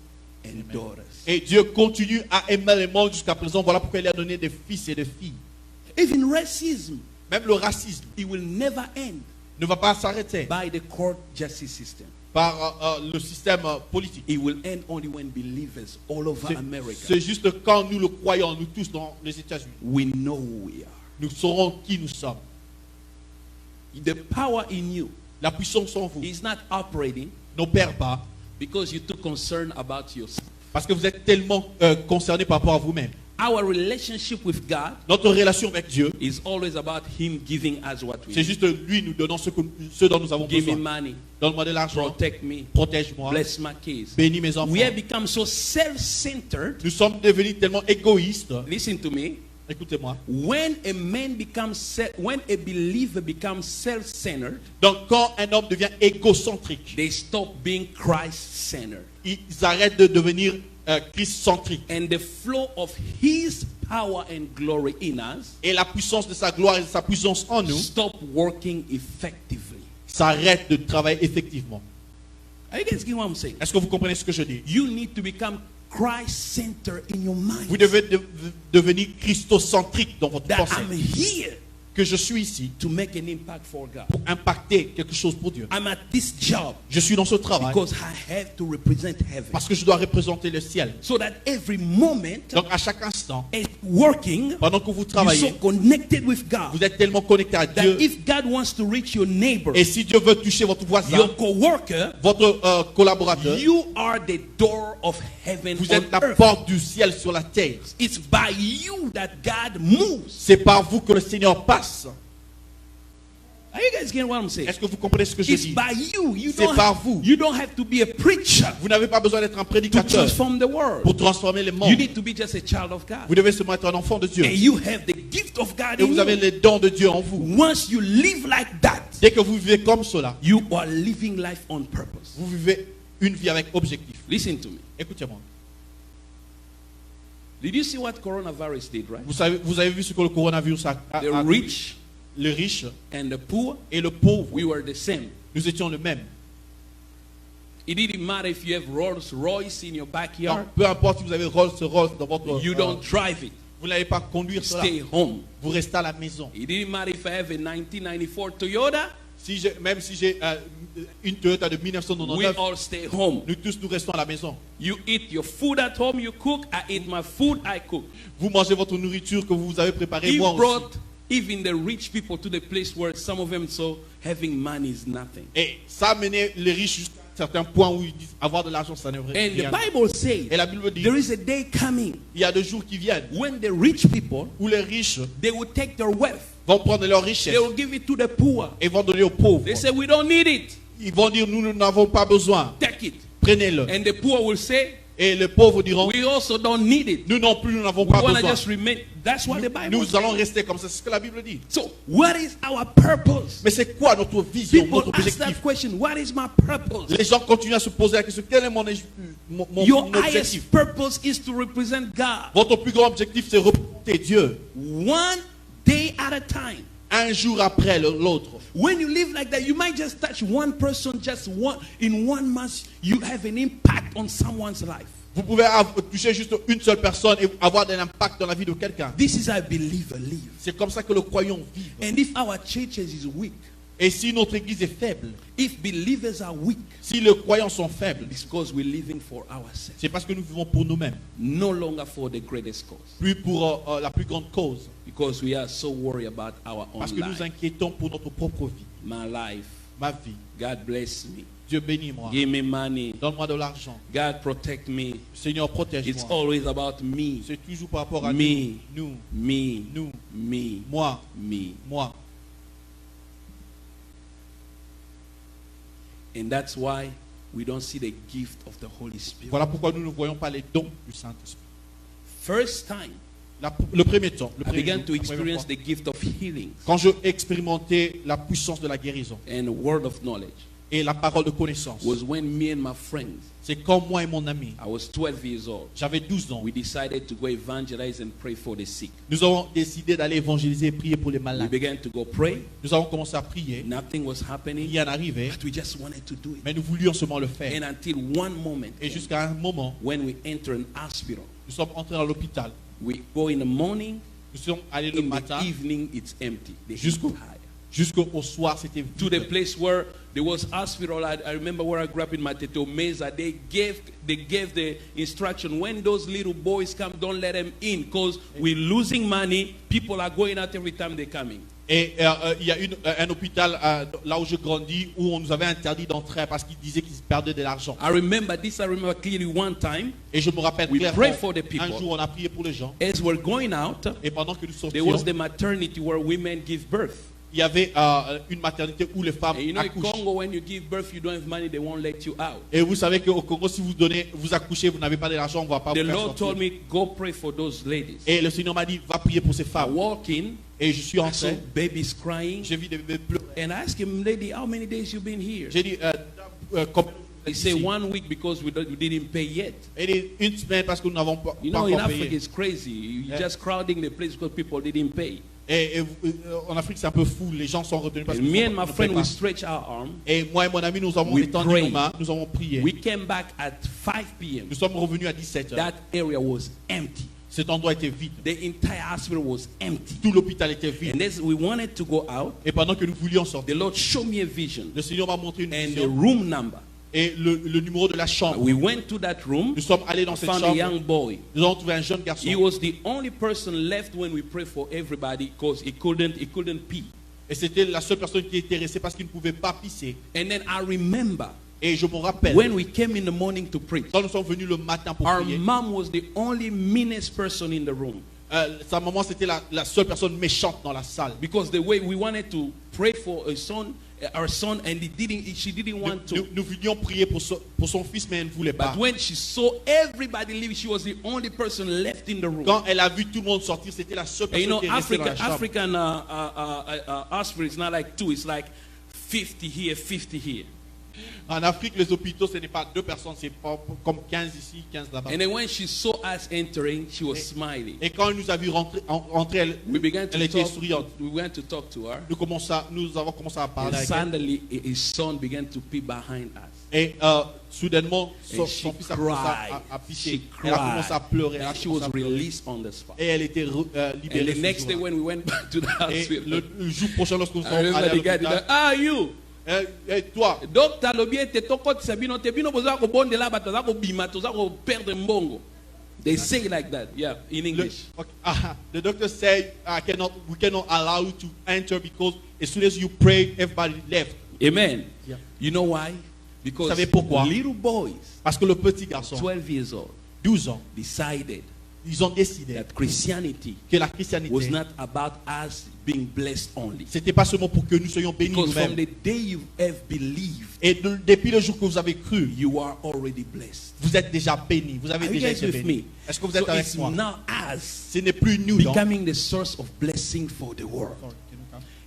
Speaker 2: and daughters.
Speaker 1: et Dieu continue à aimer le monde jusqu'à présent. Voilà pourquoi il a donné des fils et des filles.
Speaker 2: Even racism,
Speaker 1: Même le racisme
Speaker 2: it will never end
Speaker 1: ne va pas s'arrêter
Speaker 2: by the court justice system.
Speaker 1: par le système politique.
Speaker 2: It will end only when believers all over America,
Speaker 1: C'est juste quand nous le croyons, nous tous dans les États-Unis,
Speaker 2: we know who we are.
Speaker 1: nous saurons qui nous sommes.
Speaker 2: The power in you
Speaker 1: La puissance en vous
Speaker 2: is not operating
Speaker 1: n'opère pas
Speaker 2: because you're too concerned about yourself.
Speaker 1: parce que vous êtes tellement concerné par rapport à vous-même.
Speaker 2: Our relationship with God
Speaker 1: Notre relation avec Dieu,
Speaker 2: is always about Him giving us what we
Speaker 1: c'est
Speaker 2: need.
Speaker 1: juste lui nous donnant ce dont nous avons
Speaker 2: Give me
Speaker 1: besoin.
Speaker 2: money,
Speaker 1: Donne-moi de l'argent,
Speaker 2: protect me,
Speaker 1: protège-moi,
Speaker 2: bless my kids.
Speaker 1: bénis mes enfants.
Speaker 2: We have become so self-centered.
Speaker 1: Nous sommes devenus tellement égoïstes.
Speaker 2: Listen to me.
Speaker 1: Écoutez-moi.
Speaker 2: When a believer becomes self-centered,
Speaker 1: Donc quand un homme devient égocentrique,
Speaker 2: they stop being Christ-centered.
Speaker 1: ils arrêtent de devenir Christ-centriques.
Speaker 2: And the flow of His power and glory in us
Speaker 1: Et la puissance de sa gloire et de sa puissance en nous
Speaker 2: stop working effectively.
Speaker 1: s'arrête de travailler effectivement.
Speaker 2: Are you guys getting what I'm saying?
Speaker 1: Est-ce que vous comprenez ce que je dis?
Speaker 2: You need to become Christ-centered in your mind.
Speaker 1: Vous devez devenir christocentrique dans votre
Speaker 2: That
Speaker 1: pensée.
Speaker 2: I'm here
Speaker 1: Que je suis ici
Speaker 2: to make an impact for God.
Speaker 1: pour impacter quelque chose pour Dieu.
Speaker 2: I'm at this job
Speaker 1: Je suis dans ce travail
Speaker 2: because I have to represent heaven.
Speaker 1: parce que je dois représenter le ciel.
Speaker 2: So that every moment
Speaker 1: Donc à chaque instant,
Speaker 2: is working,
Speaker 1: pendant que vous
Speaker 2: you're
Speaker 1: travaillez,
Speaker 2: so connected with God
Speaker 1: vous êtes tellement connecté à
Speaker 2: that
Speaker 1: Dieu.
Speaker 2: if God wants to reach your neighbor,
Speaker 1: Et si Dieu veut toucher votre voisin,
Speaker 2: your co-worker,
Speaker 1: votre collaborateur,
Speaker 2: you are the door of heaven
Speaker 1: vous
Speaker 2: on
Speaker 1: êtes la
Speaker 2: earth.
Speaker 1: porte du ciel sur la terre.
Speaker 2: It's by you that God moves.
Speaker 1: C'est par vous que le Seigneur passe.
Speaker 2: Are you guys getting what I'm saying?
Speaker 1: Est-ce que vous comprenez ce que je
Speaker 2: It's
Speaker 1: dis?
Speaker 2: by you.
Speaker 1: C'est par vous.
Speaker 2: You don't have to be a preacher
Speaker 1: Vous n'avez pas besoin d'être un
Speaker 2: to
Speaker 1: prédicateur
Speaker 2: transform the world.
Speaker 1: pour transformer les
Speaker 2: You
Speaker 1: mondes.
Speaker 2: need to be just a child of God.
Speaker 1: Vous devez seulement être un enfant de Dieu.
Speaker 2: And you have the gift of God
Speaker 1: Et
Speaker 2: in
Speaker 1: vous avez
Speaker 2: you.
Speaker 1: les dons de Dieu en vous.
Speaker 2: Once you live like that,
Speaker 1: Dès que vous vivez comme cela,
Speaker 2: you are living life on purpose.
Speaker 1: vous vivez une vie avec objectif.
Speaker 2: Listen to me.
Speaker 1: Écoutez-moi.
Speaker 2: Did you see what coronavirus did, right?
Speaker 1: Vous avez vu ce que le coronavirus a
Speaker 2: The rich
Speaker 1: le riche
Speaker 2: and the poor,
Speaker 1: et le pauvre,
Speaker 2: we were the same.
Speaker 1: nous étions le même.
Speaker 2: It didn't matter if you have Rolls Royce in your
Speaker 1: Donc,
Speaker 2: backyard.
Speaker 1: peu importe si vous avez Rolls dans votre...
Speaker 2: You don't drive it.
Speaker 1: vous n'allez pas conduire cela.
Speaker 2: Stay home.
Speaker 1: Vous restez à la maison.
Speaker 2: It didn't matter if I have a 1994 Toyota.
Speaker 1: Même si j'ai une Toyota de
Speaker 2: We
Speaker 1: 1999,
Speaker 2: all stay home.
Speaker 1: nous tous nous restons à la maison.
Speaker 2: You eat your food at home, you cook. I eat my food, I cook.
Speaker 1: Vous mangez votre nourriture que vous avez préparée,
Speaker 2: He
Speaker 1: moi aussi.
Speaker 2: brought even the rich people to the place where some of them saw having money is nothing.
Speaker 1: Et ça a mené les riches jusqu'à un certain point où ils disent avoir de l'argent, ça n'est vrai.
Speaker 2: And the
Speaker 1: rien.
Speaker 2: Bible says
Speaker 1: Et la Bible dit,
Speaker 2: there is a day coming
Speaker 1: il y a des jours qui viennent
Speaker 2: when the rich people,
Speaker 1: où les riches
Speaker 2: they will take their wealth,
Speaker 1: vont prendre leur richesse
Speaker 2: they will give it to the poor.
Speaker 1: et vont donner aux pauvres.
Speaker 2: They say we don't need it.
Speaker 1: Ils vont dire, nous n'avons pas besoin.
Speaker 2: Take it.
Speaker 1: Prenez-le.
Speaker 2: And the poor will say
Speaker 1: Et les pauvres diront,
Speaker 2: we also don't need it.
Speaker 1: nous non plus, nous n'avons
Speaker 2: We
Speaker 1: pas
Speaker 2: want to
Speaker 1: besoin.
Speaker 2: just remain. That's what the Bible
Speaker 1: Nous allons
Speaker 2: says.
Speaker 1: rester comme ça. C'est ce que la Bible dit.
Speaker 2: So what is our purpose?
Speaker 1: Mais c'est quoi notre vision,
Speaker 2: People
Speaker 1: notre
Speaker 2: ask
Speaker 1: objectif?
Speaker 2: that question. What is my purpose?
Speaker 1: Les gens continuent à se poser la question, quel est mon
Speaker 2: Your
Speaker 1: objectif?
Speaker 2: highest purpose is to represent God.
Speaker 1: Votre plus grand objectif, c'est représenter Dieu.
Speaker 2: One day at a time.
Speaker 1: Un jour après l'autre.
Speaker 2: When you live like that, you might just touch one person, just one in 1 month. You have an impact on someone's life.
Speaker 1: Vous pouvez toucher juste une seule personne et avoir un impact dans la vie de quelqu'un.
Speaker 2: This is how a believer live.
Speaker 1: C'est comme ça que le croyant vit.
Speaker 2: And if our churches is weak,
Speaker 1: Et si notre église est faible,
Speaker 2: if believers are weak,
Speaker 1: si les croyants sont faibles,
Speaker 2: it's because we're living for ourselves,
Speaker 1: c'est parce que nous vivons pour nous-mêmes,
Speaker 2: no longer for the greatest cause.
Speaker 1: plus pour la plus grande cause.
Speaker 2: Because we are so worried about our own
Speaker 1: Parce que nous
Speaker 2: life.
Speaker 1: inquiétons pour notre propre vie.
Speaker 2: My life.
Speaker 1: Ma vie.
Speaker 2: God bless me.
Speaker 1: Dieu bénis-moi.
Speaker 2: Give me money.
Speaker 1: Donne-moi de l'argent.
Speaker 2: God protect me.
Speaker 1: Seigneur,
Speaker 2: It's
Speaker 1: protège-moi.
Speaker 2: always about me.
Speaker 1: C'est toujours par rapport à
Speaker 2: Me.
Speaker 1: nous.
Speaker 2: Me.
Speaker 1: Nous.
Speaker 2: Me.
Speaker 1: Moi.
Speaker 2: Me.
Speaker 1: Moi.
Speaker 2: And that's why we don't see the gift of the Holy Spirit.
Speaker 1: Voilà pourquoi nous ne voyons pas les dons du Saint-Esprit.
Speaker 2: First time
Speaker 1: Le premier temps, le
Speaker 2: I
Speaker 1: premier
Speaker 2: began
Speaker 1: jour,
Speaker 2: to
Speaker 1: la première
Speaker 2: experience
Speaker 1: fois,
Speaker 2: the gift of healing
Speaker 1: quand je expérimentais la puissance de la guérison
Speaker 2: and word of knowledge
Speaker 1: et la parole de connaissance,
Speaker 2: was when me and my friends,
Speaker 1: c'est quand moi et mon ami,
Speaker 2: I was 12 years old,
Speaker 1: j'avais 12 ans,
Speaker 2: we decided to go evangelize and pray for the sick.
Speaker 1: nous avons décidé d'aller évangéliser et prier pour les
Speaker 2: We
Speaker 1: malades.
Speaker 2: began to go pray.
Speaker 1: Nous avons commencé à prier,
Speaker 2: Nothing was happening,
Speaker 1: rien n'arrivait,
Speaker 2: but we just wanted to do it.
Speaker 1: mais nous voulions seulement le faire.
Speaker 2: And until one moment,
Speaker 1: Et jusqu'à un moment,
Speaker 2: when we enter an hospital,
Speaker 1: nous sommes entrés dans l'hôpital.
Speaker 2: we go in the morning,
Speaker 1: Nous sommes allés le
Speaker 2: in the
Speaker 1: matin
Speaker 2: evening it's empty. They
Speaker 1: Jusqu'au-
Speaker 2: tired.
Speaker 1: Jusqu'au soir, c'était
Speaker 2: to the
Speaker 1: vide.
Speaker 2: place where there was hospital. I remember where I grew up in Mateto Mesa. They gave the instruction, when those little boys come, don't let them in, because we're losing money. People are going out every time they're coming.
Speaker 1: Et il y a un hôpital là où je grandis où on nous avait interdit d'entrer parce qu'ils disaient qu'ils perdaient de l'argent.
Speaker 2: I remember clearly one time.
Speaker 1: Et je me rappelle
Speaker 2: We
Speaker 1: clairement,
Speaker 2: prayed for the people.
Speaker 1: un jour on a prié pour les gens.
Speaker 2: As we're going out,
Speaker 1: Et pendant que nous
Speaker 2: there
Speaker 1: sortions,
Speaker 2: was the maternity where women give birth.
Speaker 1: il y avait une maternité où les femmes
Speaker 2: And you know, in
Speaker 1: accouchent.
Speaker 2: Congo, when you give birth, you don't have money, they won't let you out.
Speaker 1: Et vous savez qu'au Congo, si vous accouchez, vous n'avez pas d'argent, on ne va pas
Speaker 2: The
Speaker 1: vous faire
Speaker 2: Lord
Speaker 1: sortir.
Speaker 2: told me, go pray for those ladies.
Speaker 1: Et le Seigneur m'a dit, va prier pour ces
Speaker 2: I
Speaker 1: femmes.
Speaker 2: walk in,
Speaker 1: Et je suis
Speaker 2: I saw
Speaker 1: entré,
Speaker 2: babies crying,
Speaker 1: j'ai vu des bébés pleurer.
Speaker 2: and I asked him, lady, how many days you been here?
Speaker 1: J'ai dit, combien
Speaker 2: He said 1 week because we didn't pay yet.
Speaker 1: Elle dit, une semaine parce que nous n'avons pas,
Speaker 2: You
Speaker 1: pas
Speaker 2: know, in
Speaker 1: encore
Speaker 2: Africa
Speaker 1: payé.
Speaker 2: it's crazy. You're
Speaker 1: Yeah.
Speaker 2: just crowding the place because people didn't pay.
Speaker 1: Et en Afrique, c'est un peu fou. Les gens sont retenus parce
Speaker 2: And
Speaker 1: que
Speaker 2: me and my
Speaker 1: ne
Speaker 2: friend,
Speaker 1: paient
Speaker 2: we
Speaker 1: pas.
Speaker 2: stretch our arm.
Speaker 1: Et moi et mon ami, nous avons
Speaker 2: We
Speaker 1: étendu
Speaker 2: prayed.
Speaker 1: nos mains, nous avons prié.
Speaker 2: We came back at 5 p.m.
Speaker 1: Nous sommes revenus à 17h.
Speaker 2: That area was empty.
Speaker 1: Cet endroit était vide.
Speaker 2: The entire hospital was empty.
Speaker 1: Tout l'hôpital était vide.
Speaker 2: And as we wanted to go out,
Speaker 1: Et pendant que nous voulions
Speaker 2: the
Speaker 1: sortir,
Speaker 2: Lord showed me a vision
Speaker 1: le Seigneur m'a montré une
Speaker 2: and the
Speaker 1: vision
Speaker 2: room number.
Speaker 1: et le numéro de la chambre.
Speaker 2: We went to that room,
Speaker 1: Nous sommes allés dans cette
Speaker 2: found a
Speaker 1: chambre.
Speaker 2: young boy.
Speaker 1: Nous avons trouvé un jeune garçon.
Speaker 2: He was the only person left when we prayed for everybody because he couldn't pee.
Speaker 1: Et c'était la seule personne qui était restée parce qu'il ne pouvait pas pisser.
Speaker 2: And then I remember
Speaker 1: Et je me rappelle,
Speaker 2: when we came in the morning to preach,
Speaker 1: quand nous sommes venus le matin pour
Speaker 2: our
Speaker 1: prier,
Speaker 2: mom was the only meanest person in the room.
Speaker 1: sa maman c'était la seule personne méchante dans la salle.
Speaker 2: Because the way we wanted to pray for our son, and she didn't want to.
Speaker 1: Nous venions prier pour son fils, mais elle ne voulait pas.
Speaker 2: But when she saw everybody leave, she was the only person left in the room.
Speaker 1: Quand elle a vu tout le monde sortir, c'était la seule
Speaker 2: And you
Speaker 1: personne
Speaker 2: know,
Speaker 1: qui est restée dans la chambre.
Speaker 2: African hospital is not like two; it's like 50 here, 50 here.
Speaker 1: En Afrique, les hôpitaux, ce n'est pas 2 personnes, c'est pas comme 15 ici, 15 là-bas.
Speaker 2: And then when she saw us entering, she was smiling.
Speaker 1: Et quand elle nous a vu rentrer,
Speaker 2: We began to
Speaker 1: elle était
Speaker 2: talk.
Speaker 1: souriante.
Speaker 2: We went to talk to her,
Speaker 1: Nous avons commencé à parler
Speaker 2: and
Speaker 1: avec elle.
Speaker 2: suddenly his son began to pee behind us.
Speaker 1: Et soudainement,
Speaker 2: And
Speaker 1: son
Speaker 2: she
Speaker 1: fils a commencé
Speaker 2: cried.
Speaker 1: à pisser.
Speaker 2: She
Speaker 1: Elle a commencé à pleurer. Elle a
Speaker 2: And she
Speaker 1: commencé
Speaker 2: was
Speaker 1: à pleurer.
Speaker 2: released on the spot.
Speaker 1: Et elle était
Speaker 2: And
Speaker 1: libérée.
Speaker 2: the
Speaker 1: ce
Speaker 2: next day,
Speaker 1: jour-là.
Speaker 2: when we went back to the
Speaker 1: Et
Speaker 2: hospital,
Speaker 1: le jour prochain, lorsque nous sommes
Speaker 2: I
Speaker 1: allés
Speaker 2: remember
Speaker 1: à
Speaker 2: the guy did
Speaker 1: l'hôpital,
Speaker 2: that. Ah, you.
Speaker 1: et toi,
Speaker 2: Docteur Lobie te tokotisa bino te bino boza ko bondela bato za ko bima to za ko perdre mbongo. They say it like that, yeah, in English.
Speaker 1: the doctor said, we cannot allow you to enter because as soon as you pray, everybody left.
Speaker 2: Amen.
Speaker 1: Yeah.
Speaker 2: You know why? Because
Speaker 1: savez pourquoi?
Speaker 2: little boys,
Speaker 1: Parce que le petit garçon,
Speaker 2: 12 years old,
Speaker 1: 12 ans,
Speaker 2: decided
Speaker 1: ils ont décidé
Speaker 2: that Christianity
Speaker 1: que la
Speaker 2: was
Speaker 1: christianité,
Speaker 2: not about us being blessed only.
Speaker 1: c'était pas seulement pour que nous soyons bénis
Speaker 2: Because from
Speaker 1: nous-mêmes.
Speaker 2: the day you have believed,
Speaker 1: Et depuis le jour que vous avez cru,
Speaker 2: you are already blessed.
Speaker 1: vous êtes déjà bénis. Vous avez
Speaker 2: Are you
Speaker 1: déjà
Speaker 2: guys
Speaker 1: été
Speaker 2: with
Speaker 1: bénis.
Speaker 2: me?
Speaker 1: Est-ce que vous
Speaker 2: So
Speaker 1: êtes avec
Speaker 2: it's
Speaker 1: moi?
Speaker 2: now us
Speaker 1: Ce n'est plus nous. non?
Speaker 2: becoming the source of blessing for the world.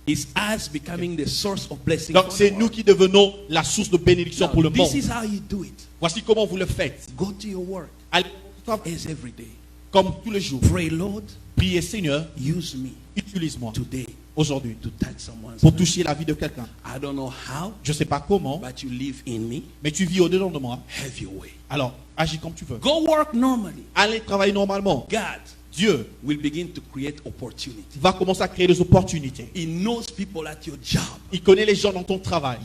Speaker 2: It's us becoming the source of blessing
Speaker 1: Donc
Speaker 2: for
Speaker 1: c'est
Speaker 2: the
Speaker 1: nous
Speaker 2: world.
Speaker 1: qui devenons la source de bénédiction pour le
Speaker 2: Now,
Speaker 1: monde.
Speaker 2: this is how you do it.
Speaker 1: Voici comment vous le faites.
Speaker 2: Go to your work
Speaker 1: Allez au travail,
Speaker 2: as every day.
Speaker 1: comme tous les jours.
Speaker 2: Pray, Lord,
Speaker 1: Priez, Seigneur,
Speaker 2: use me
Speaker 1: utilise-moi
Speaker 2: today
Speaker 1: aujourd'hui
Speaker 2: to touch someone's
Speaker 1: pour
Speaker 2: life.
Speaker 1: toucher la vie de quelqu'un.
Speaker 2: I don't know how,
Speaker 1: Je ne sais pas comment,
Speaker 2: but you live in me.
Speaker 1: mais tu vis au-dedans de moi.
Speaker 2: Have your way.
Speaker 1: Alors, agis comme tu veux.
Speaker 2: Go work normally.
Speaker 1: Allez travailler normalement.
Speaker 2: God
Speaker 1: Dieu
Speaker 2: will begin to create opportunity.
Speaker 1: va commencer à créer des opportunités.
Speaker 2: He knows people at your job
Speaker 1: Il connaît les gens dans ton travail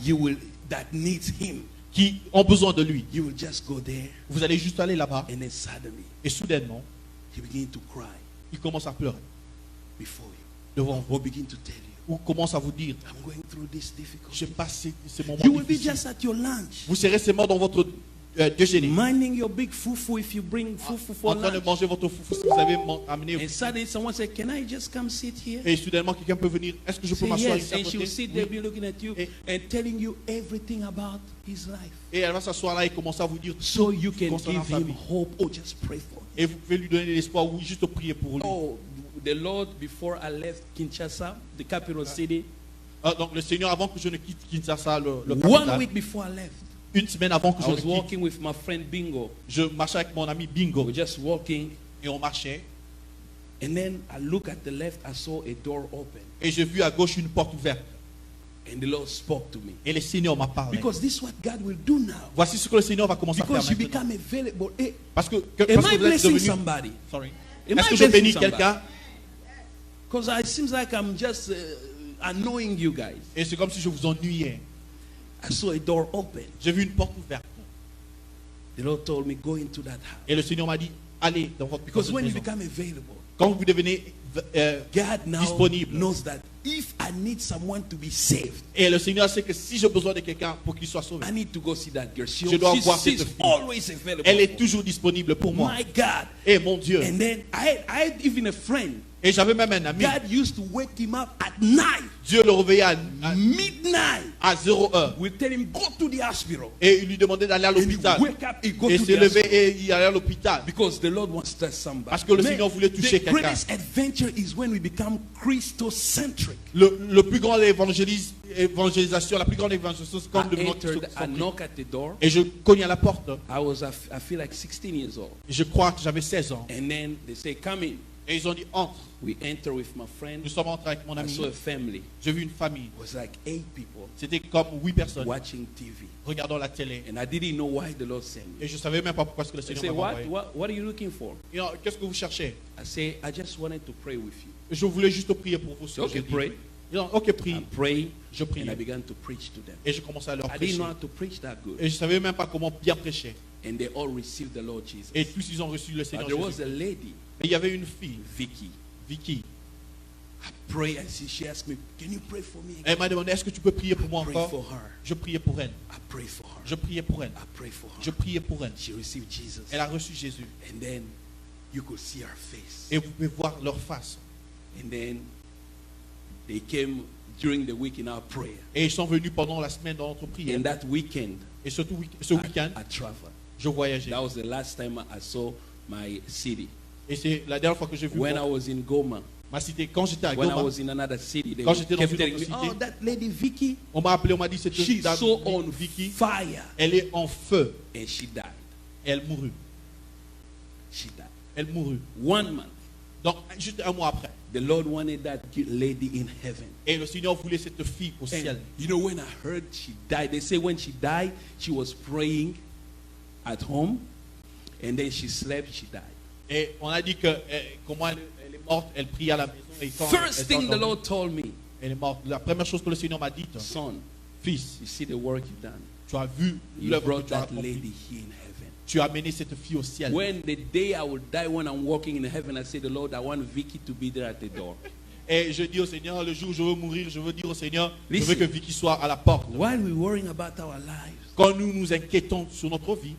Speaker 2: that needs him.
Speaker 1: qui ont besoin de lui.
Speaker 2: You will just go there,
Speaker 1: Vous allez juste aller là-bas
Speaker 2: and then suddenly
Speaker 1: et soudainement,
Speaker 2: he begin to cry
Speaker 1: il commence à pleurer
Speaker 2: before you,
Speaker 1: devant vous
Speaker 2: or begin to tell you,
Speaker 1: ou commence à vous dire,
Speaker 2: I'm going through this difficult.
Speaker 1: j'ai passé ces moments
Speaker 2: You will be
Speaker 1: difficiles.
Speaker 2: just at your lunch,
Speaker 1: Vous serez seulement dans votre déjeuner,
Speaker 2: minding your big fufu if you bring fufu for
Speaker 1: en train de
Speaker 2: lunch.
Speaker 1: manger votre foufou si vous avez amené.
Speaker 2: And suddenly someone said, can I just come sit here?
Speaker 1: Et soudainement, quelqu'un peut venir. Est-ce que je peux
Speaker 2: Say
Speaker 1: m'asseoir
Speaker 2: yes,
Speaker 1: ici à
Speaker 2: and she will
Speaker 1: côté?
Speaker 2: sit there, be looking at you,
Speaker 1: Et-
Speaker 2: and telling you everything about his life.
Speaker 1: Et elle va s'asseoir là et commencer à vous dire
Speaker 2: So
Speaker 1: tout
Speaker 2: you can
Speaker 1: concernant
Speaker 2: give
Speaker 1: sa
Speaker 2: him
Speaker 1: vie.
Speaker 2: hope. Oh, just pray for him.
Speaker 1: Et vous pouvez lui donner de l'espoir ou juste prier pour lui.
Speaker 2: Oh, the Lord, before I left Kinshasa, the capital city,
Speaker 1: Donc le Seigneur, avant que je ne quitte Kinshasa, le
Speaker 2: 1
Speaker 1: capital,
Speaker 2: week before I left,
Speaker 1: une semaine avant que
Speaker 2: I
Speaker 1: je ne
Speaker 2: was
Speaker 1: quitte,
Speaker 2: walking with my friend Bingo.
Speaker 1: je marchais avec mon ami
Speaker 2: We
Speaker 1: Bingo
Speaker 2: were just walking,
Speaker 1: et on marchait.
Speaker 2: and then I look at the left, I saw a door open,
Speaker 1: Et j'ai vu à gauche une porte ouverte.
Speaker 2: and the Lord spoke to me.
Speaker 1: Et le Seigneur m'a parlé.
Speaker 2: Because this is what God will do now.
Speaker 1: Voici ce que le Seigneur va commencer à faire
Speaker 2: Because you
Speaker 1: maintenant.
Speaker 2: become available. Eh,
Speaker 1: Parce que
Speaker 2: am
Speaker 1: parce
Speaker 2: I
Speaker 1: que vous êtes
Speaker 2: blessing
Speaker 1: devenu...
Speaker 2: somebody?
Speaker 1: Sorry.
Speaker 2: Am
Speaker 1: Est-ce
Speaker 2: I
Speaker 1: que je
Speaker 2: blessing
Speaker 1: bénis
Speaker 2: somebody?
Speaker 1: quelqu'un?
Speaker 2: Because it seems like I'm just annoying you guys.
Speaker 1: Et c'est comme si je vous ennuyais.
Speaker 2: I saw a door open.
Speaker 1: J'ai vu une porte ouverte.
Speaker 2: The Lord told me, go into that house.
Speaker 1: Et le Seigneur m'a dit, allez dans votre
Speaker 2: Because when you
Speaker 1: maison.
Speaker 2: become available,
Speaker 1: Quand vous devenez
Speaker 2: God now
Speaker 1: disponible.
Speaker 2: knows that if I need someone to be saved,
Speaker 1: Et le Seigneur sait que si j'ai besoin de quelqu'un pour qu'il soit sauvé,
Speaker 2: I need to go see that girl.
Speaker 1: Je dois voir cette
Speaker 2: She's
Speaker 1: fille.
Speaker 2: always available.
Speaker 1: elle est toujours disponible pour moi.
Speaker 2: My God.
Speaker 1: Et mon Dieu.
Speaker 2: And then I had even a friend.
Speaker 1: Et j'avais même un ami.
Speaker 2: God used to wake him up at night,
Speaker 1: Dieu le réveillait
Speaker 2: midnight.
Speaker 1: à 0 heure.
Speaker 2: We tell him, go to the hospital.
Speaker 1: Et il lui demandait d'aller à
Speaker 2: And he
Speaker 1: l'hôpital.
Speaker 2: wake up, he go
Speaker 1: Et
Speaker 2: to
Speaker 1: s'est
Speaker 2: the
Speaker 1: levé
Speaker 2: hospital.
Speaker 1: et il allait à l'hôpital.
Speaker 2: Because the Lord wants to touch somebody.
Speaker 1: Parce que le
Speaker 2: Man,
Speaker 1: Seigneur voulait toucher
Speaker 2: the
Speaker 1: quelqu'un.
Speaker 2: greatest adventure is when we become Christocentric.
Speaker 1: Le plus grand évangélisation, la plus grande évangélisation, c'est quand nous
Speaker 2: I
Speaker 1: devenons
Speaker 2: entered, I
Speaker 1: christocentriques.
Speaker 2: knock at the door.
Speaker 1: Et je cogne à la porte.
Speaker 2: I feel like 16 years old.
Speaker 1: Et je crois que j'avais 16 ans.
Speaker 2: And then they say, come in.
Speaker 1: Et ils ont dit, entre.
Speaker 2: We enter with my friend.
Speaker 1: Nous sommes entrés avec mon
Speaker 2: I
Speaker 1: ami.
Speaker 2: saw a family.
Speaker 1: J'ai vu une famille.
Speaker 2: It was like 8 people
Speaker 1: C'était comme 8 personnes
Speaker 2: watching TV.
Speaker 1: regardant la télé.
Speaker 2: And I didn't know why the Lord sent me.
Speaker 1: Et je ne savais même pas pourquoi est-ce que le
Speaker 2: They
Speaker 1: Seigneur
Speaker 2: say,
Speaker 1: m'a envoyé.
Speaker 2: what are you looking for?
Speaker 1: Et alors, qu'est-ce que vous cherchez?
Speaker 2: I say, I just wanted to pray with you.
Speaker 1: Je voulais juste prier pour vous.
Speaker 2: Okay,
Speaker 1: J'ai dit.
Speaker 2: pray.
Speaker 1: Ils ont, ok, prie.
Speaker 2: I pray.
Speaker 1: Je prie.
Speaker 2: And I began to preach to them.
Speaker 1: Et je commençais à leur
Speaker 2: I didn't
Speaker 1: prêcher.
Speaker 2: know how to preach that good.
Speaker 1: Et je ne savais même pas comment bien prêcher.
Speaker 2: And they all received the Lord Jesus.
Speaker 1: Et tous ils ont reçu le Seigneur
Speaker 2: But there was
Speaker 1: Jésus.
Speaker 2: a lady,
Speaker 1: Et il y avait une fille,
Speaker 2: Vicky.
Speaker 1: Vicky.
Speaker 2: I pray and she asked me, can you pray for me?
Speaker 1: Elle m'a demandé, est-ce que tu peux prier pour moi
Speaker 2: I pray
Speaker 1: encore?
Speaker 2: for her.
Speaker 1: Je priais pour elle.
Speaker 2: I pray for her.
Speaker 1: Je priais pour elle.
Speaker 2: I pray for her.
Speaker 1: Je priais pour elle.
Speaker 2: She received Jesus.
Speaker 1: Elle a reçu Jésus.
Speaker 2: And then you could see her face.
Speaker 1: Et vous pouvez voir leur face.
Speaker 2: And then they came during the week in our prayer.
Speaker 1: Et ils sont venus pendant la semaine dans notre prière.
Speaker 2: And that weekend,
Speaker 1: Et surtout ce week-end,
Speaker 2: I traveled.
Speaker 1: je voyageais.
Speaker 2: That was the last time I saw my city.
Speaker 1: Et c'est la dernière fois que j'ai vu
Speaker 2: When I was in Goma,
Speaker 1: ma cité. Quand j'étais à
Speaker 2: when I
Speaker 1: Goma,
Speaker 2: was in another city, they
Speaker 1: Quand j'étais dans
Speaker 2: kept
Speaker 1: une
Speaker 2: telling
Speaker 1: autre
Speaker 2: me,
Speaker 1: cité,
Speaker 2: oh, that lady Vicky,
Speaker 1: on m'a appelé, on m'a dit cette
Speaker 2: she's
Speaker 1: dame,
Speaker 2: so on
Speaker 1: Vicky,
Speaker 2: fire.
Speaker 1: elle est en feu.
Speaker 2: And she died.
Speaker 1: Elle mourut.
Speaker 2: She died.
Speaker 1: Elle mourut.
Speaker 2: 1 month.
Speaker 1: Donc, juste un mois après.
Speaker 2: The Lord wanted that lady in heaven.
Speaker 1: Et le Seigneur voulait cette fille au ciel.
Speaker 2: And you know, when I heard she died, they say when she died, she was praying at home, and then she slept, she died.
Speaker 1: Et on a dit que comment elle est morte, elle prie à la maison. Et quand
Speaker 2: First
Speaker 1: elle
Speaker 2: thing
Speaker 1: s'est
Speaker 2: the
Speaker 1: endormie,
Speaker 2: Lord told me,
Speaker 1: elle est morte. La première chose que le Seigneur m'a dit,
Speaker 2: son,
Speaker 1: fils,
Speaker 2: you see the work you've done.
Speaker 1: tu as vu
Speaker 2: You
Speaker 1: l'œuvre que
Speaker 2: brought
Speaker 1: tu as
Speaker 2: that
Speaker 1: accomplie.
Speaker 2: lady here in heaven.
Speaker 1: Tu as amené cette fille au ciel.
Speaker 2: When the day I will die, when I'm walking in heaven, I say, the Lord, I want Vicky to be there at the door.
Speaker 1: Et je dis au Seigneur, le jour où je veux mourir, je veux dire au Seigneur, je veux
Speaker 2: Listen.
Speaker 1: que Vicky soit à la porte.
Speaker 2: While we're worrying about our lives,
Speaker 1: Quand nous nous inquiétons sur notre vie,